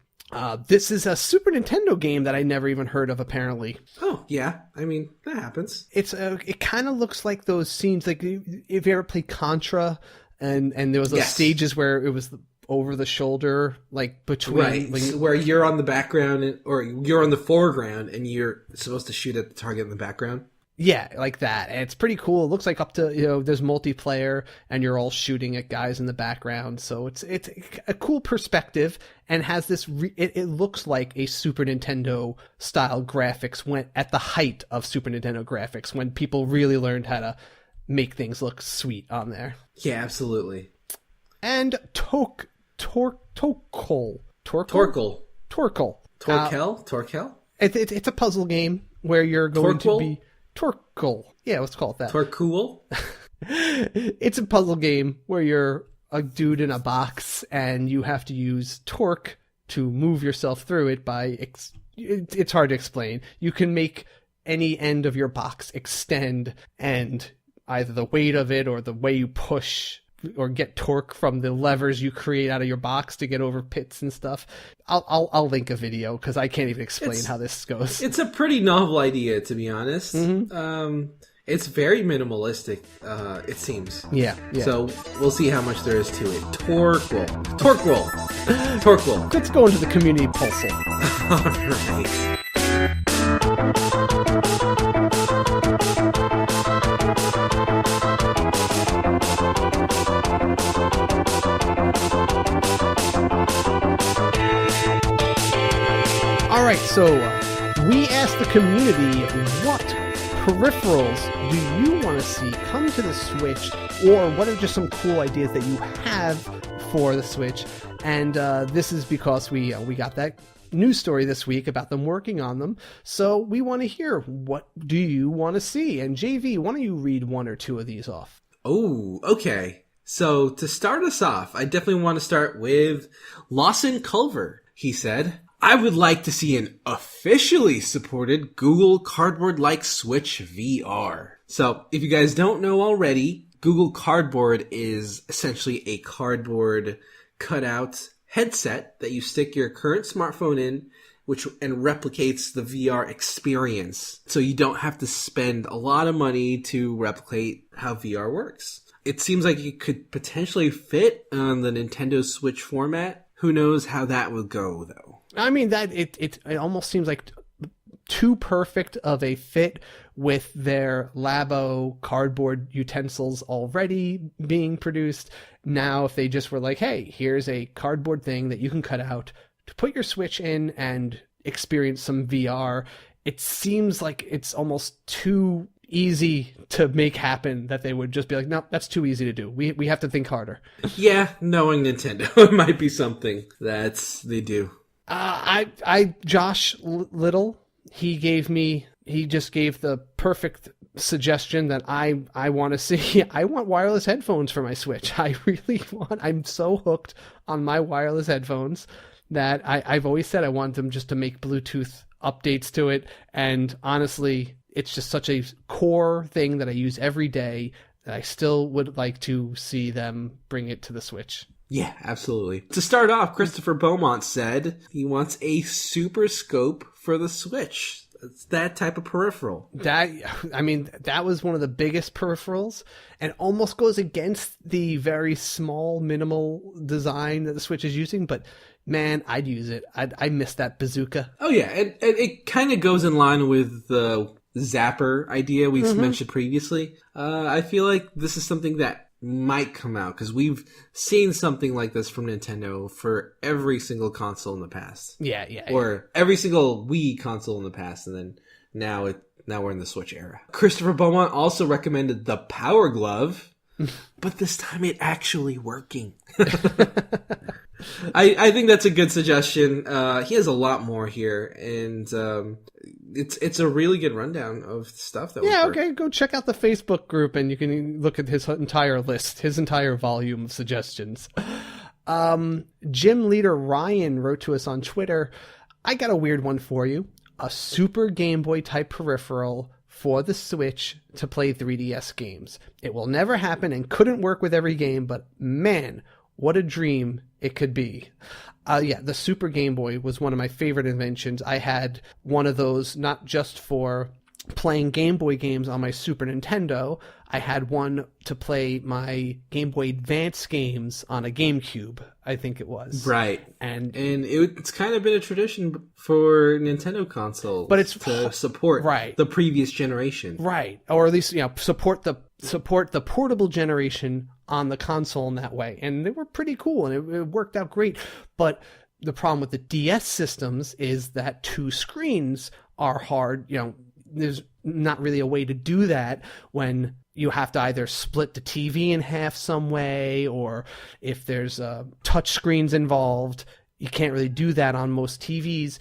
Speaker 2: This is a Super Nintendo game that I never even heard of, apparently.
Speaker 1: Oh, yeah. I mean, that happens.
Speaker 2: It kind of looks like those scenes, like if you ever played Contra, and there was those stages where it was over the shoulder, like between...
Speaker 1: Right, where you're on the background, or you're on the foreground, and you're supposed to shoot at the target in the background.
Speaker 2: Yeah, like that. And it's pretty cool. It looks like up to, there's multiplayer and you're all shooting at guys in the background. So it's a cool perspective and has this, it looks like a Super Nintendo style graphics went at the height of Super Nintendo graphics when people really learned how to make things look sweet on there.
Speaker 1: Yeah, absolutely.
Speaker 2: And Torkel. It's a puzzle game where you're going to be... Torkel. Yeah, let's call it that.
Speaker 1: Torkool?
Speaker 2: It's a puzzle game where you're a dude in a box and you have to use torque to move yourself through it by... It's hard to explain. You can make any end of your box extend, and either the weight of it or the way you push or get torque from the levers you create out of your box to get over pits and stuff. I'll link a video because I can't even explain how this goes.
Speaker 1: It's a pretty novel idea, to be honest.
Speaker 2: Mm-hmm.
Speaker 1: It's very minimalistic, it seems.
Speaker 2: Yeah.
Speaker 1: So we'll see how much there is to it. Torquil.
Speaker 2: Let's go into the community puzzle.
Speaker 1: All right.
Speaker 2: All right, so we asked the community, what peripherals do you want to see come to the Switch, or what are just some cool ideas that you have for the Switch? And this is because we got that news story this week about them working on them, so we want to hear, what do you want to see? And JV, why don't you read one or two of these off?
Speaker 1: Oh, okay. So to start us off, I definitely want to start with Lawson Culver. He said, I would like to see an officially supported Google Cardboard-like Switch VR. So, if you guys don't know already, Google Cardboard is essentially a cardboard cutout headset that you stick your current smartphone in, and replicates the VR experience. So you don't have to spend a lot of money to replicate how VR works. It seems like it could potentially fit on the Nintendo Switch format. Who knows how that would go, though.
Speaker 2: I mean, that it almost seems like too perfect of a fit with their Labo cardboard utensils already being produced. Now, if they just were like, hey, here's a cardboard thing that you can cut out to put your Switch in and experience some VR, it seems like it's almost too easy to make happen that they would just be like, no, that's too easy to do. We have to think harder.
Speaker 1: Yeah, knowing Nintendo, it might be something they do.
Speaker 2: Josh Little, he just gave the perfect suggestion that I want to see. I want wireless headphones for my Switch. I'm so hooked on my wireless headphones that I've always said I want them just to make Bluetooth updates to it. And honestly, it's just such a core thing that I use every day that I still would like to see them bring it to the Switch.
Speaker 1: Yeah, absolutely. To start off, Christopher Beaumont said he wants a super scope for the Switch. It's that type of peripheral.
Speaker 2: That was one of the biggest peripherals and almost goes against the very small, minimal design that the Switch is using. But man, I'd use it. I miss that bazooka.
Speaker 1: Oh, yeah. And it kind of goes in line with the zapper idea we mentioned previously. I feel like this is something that might come out because we've seen something like this from Nintendo for every single console in the past. Or every single Wii console in the past, and then now we're in the Switch era. Christopher Beaumont also recommended the Power Glove, but this time it actually working. I think that's a good suggestion. He has a lot more here, and it's a really good rundown of stuff that. Yeah,
Speaker 2: okay. Go check out the Facebook group, and you can look at his entire list, his entire volume of suggestions. Gym leader Ryan wrote to us on Twitter. I got a weird one for you: a Super Game Boy type peripheral for the Switch to play 3DS games. It will never happen and couldn't work with every game, but man, what a dream it could be. The Super Game Boy was one of my favorite inventions. I had one of those not just for playing Game Boy games on my Super Nintendo. I had one to play my Game Boy Advance games on a GameCube, I think it was.
Speaker 1: Right. And it's kind of been a tradition for Nintendo consoles, but it's to support the previous generation.
Speaker 2: Right. Or at least, support the portable generation on the console in that way. And they were pretty cool, and it worked out great. But the problem with the DS systems is that two screens are hard. There's not really a way to do that when you have to either split the TV in half some way, or if there's touch screens involved, you can't really do that on most TVs.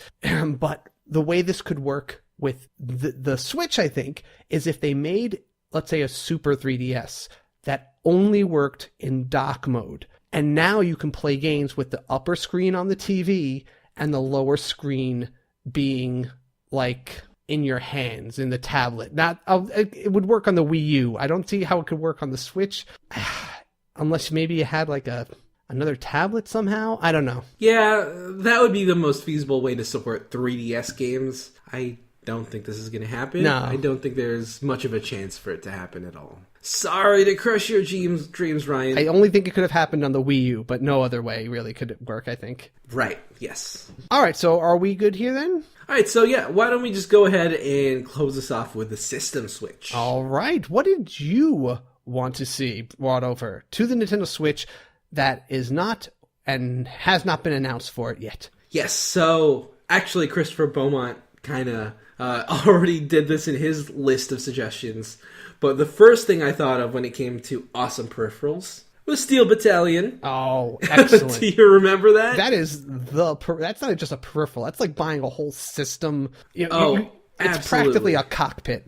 Speaker 2: But the way this could work with the Switch, I think, is if they made, let's say, a Super 3DS that only worked in dock mode. And now you can play games with the upper screen on the TV and the lower screen being like in your hands, in the tablet. It would work on the Wii U. I don't see how it could work on the Switch. Unless maybe you had like another tablet somehow. I don't know.
Speaker 1: Yeah, that would be the most feasible way to support 3DS games. I don't think this is going to happen.
Speaker 2: No.
Speaker 1: I don't think there's much of a chance for it to happen at all. Sorry to crush your dreams, Ryan.
Speaker 2: I only think it could have happened on the Wii U, but no other way really could it work, I think.
Speaker 1: Right, yes.
Speaker 2: All right, so are we good here then?
Speaker 1: All right, so why don't we just go ahead and close us off with the System Switch.
Speaker 2: All right, what did you want to see brought over to the Nintendo Switch that is not and has not been announced for it yet?
Speaker 1: Yes, so actually Christopher Beaumont kind of already did this in his list of suggestions. But the first thing I thought of when it came to awesome peripherals was Steel Battalion.
Speaker 2: Oh, excellent.
Speaker 1: Do you remember that?
Speaker 2: That's not just a peripheral. That's like buying a whole system. It's
Speaker 1: absolutely.
Speaker 2: Practically a cockpit.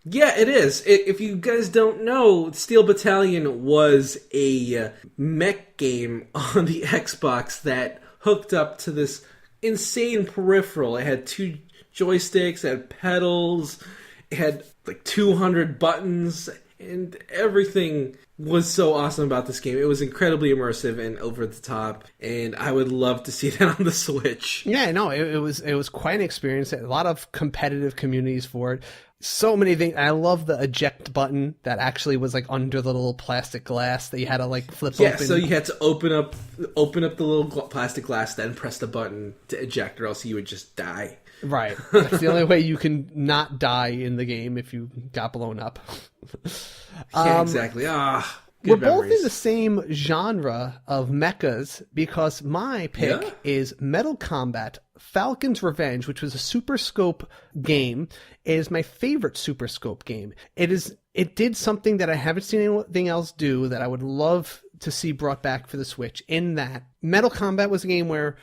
Speaker 1: Yeah, it is. If you guys don't know, Steel Battalion was a mech game on the Xbox that hooked up to this insane peripheral. It had 2 joysticks, it had pedals, it had like 200 buttons, and everything was so awesome about this game. It was incredibly immersive and over the top, and I would love to see that on the Switch.
Speaker 2: Yeah, no, it was quite an experience. A lot of competitive communities for it. So many things. I love the eject button that actually was like under the little plastic glass that you had to like flip open.
Speaker 1: Yeah, so you had to open up the little plastic glass, then press the button to eject, or else you would just die.
Speaker 2: Right. That's the only way you can not die in the game if you got blown up.
Speaker 1: Yeah, exactly.
Speaker 2: We're both in the same genre of mechas because my pick is Metal Combat Falcon's Revenge, which was a Super Scope game. It is my favorite Super Scope game. It did something that I haven't seen anything else do that I would love to see brought back for the Switch, in that Metal Combat was a game where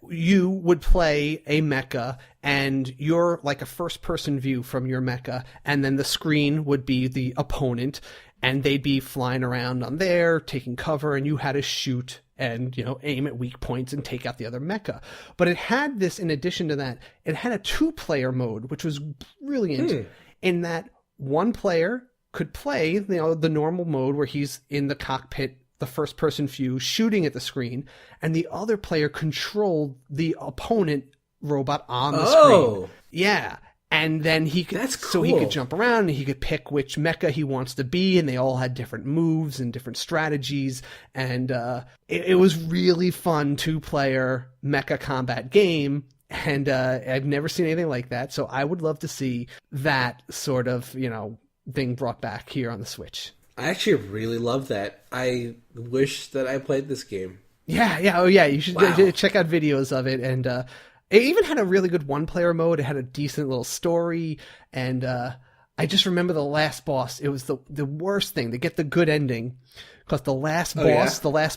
Speaker 2: you would play a mecha, and you're like a first-person view from your mecha, and then the screen would be the opponent, and they'd be flying around on there, taking cover, and you had to shoot and, aim at weak points and take out the other mecha. But it had this, in addition to that, it had a 2-player mode, which was brilliant in that one player could play, the normal mode where he's in the cockpit, the first-person view, shooting at the screen, and the other player controlled the opponent robot on the screen. Yeah. And then he could,
Speaker 1: That's cool.
Speaker 2: So he could jump around and he could pick which mecha he wants to be, and they all had different moves and different strategies. And it was really fun 2-player mecha combat game. And I've never seen anything like that. So I would love to see that sort of, thing brought back here on the Switch.
Speaker 1: I actually really love that. I wish that I played this game.
Speaker 2: Yeah. Oh, yeah. You should check out videos of it. And it even had a really good 1-player mode. It had a decent little story. And I just remember the last boss. It was the worst thing to get the good ending. Because the last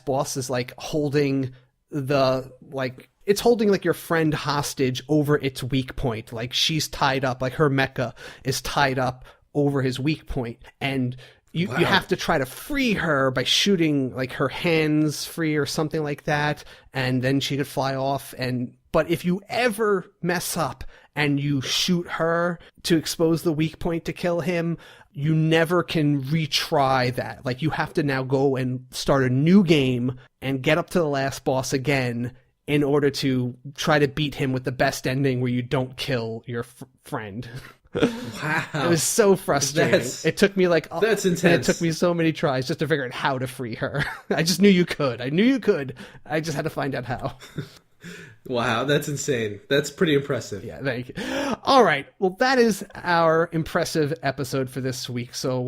Speaker 2: boss is like holding it's holding like your friend hostage over its weak point. Like she's tied up, like her mecha is tied up over his weak point. And you have to try to free her by shooting like her hands free or something like that. And then she could fly off. But if you ever mess up and you shoot her to expose the weak point to kill him, you never can retry that. Like you have to now go and start a new game and get up to the last boss again in order to try to beat him with the best ending where you don't kill your friend.
Speaker 1: Wow.
Speaker 2: It was so frustrating. It took me
Speaker 1: that's intense.
Speaker 2: It took me so many tries just to figure out how to free her. I just knew you could. I just had to find out how.
Speaker 1: Wow, that's insane. That's pretty impressive.
Speaker 2: Yeah, thank you. All right. Well, that is our impressive episode for this week. So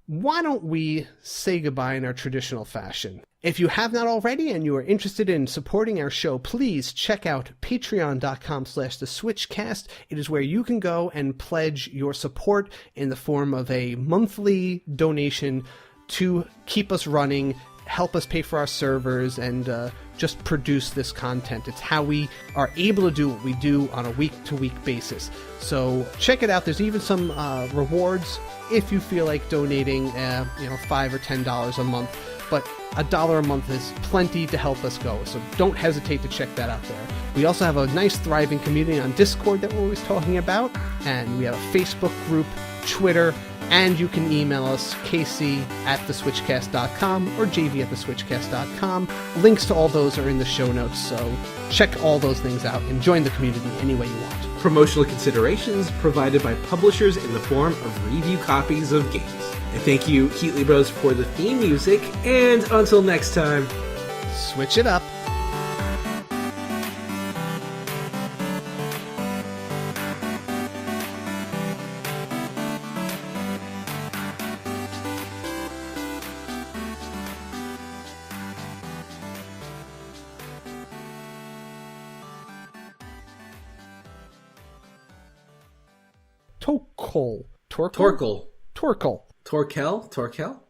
Speaker 2: why don't we say goodbye in our traditional fashion? If you have not already and you are interested in supporting our show, please check out patreon.com/theswitchcast. It is where you can go and pledge your support in the form of a monthly donation to keep us running, help us pay for our servers, and just produce this content. It's how we are able to do what we do on a week-to-week basis. So check it out. There's even some rewards if you feel like donating $5 or $10 a month. But $1 a month is plenty to help us go, so don't hesitate to check that out there. We also have a nice thriving community on Discord that we're always talking about, and we have a Facebook group, Twitter, and you can email us, casey@theswitchcast.com or jv@theswitchcast.com. Links to all those are in the show notes, so check all those things out and join the community any way you want.
Speaker 1: Promotional considerations provided by publishers in the form of review copies of games. And thank you, HeatleyBros, for the theme music, and until next time,
Speaker 2: switch it up. Torkel.
Speaker 1: Torkel.
Speaker 2: Torkel.
Speaker 1: Torkel?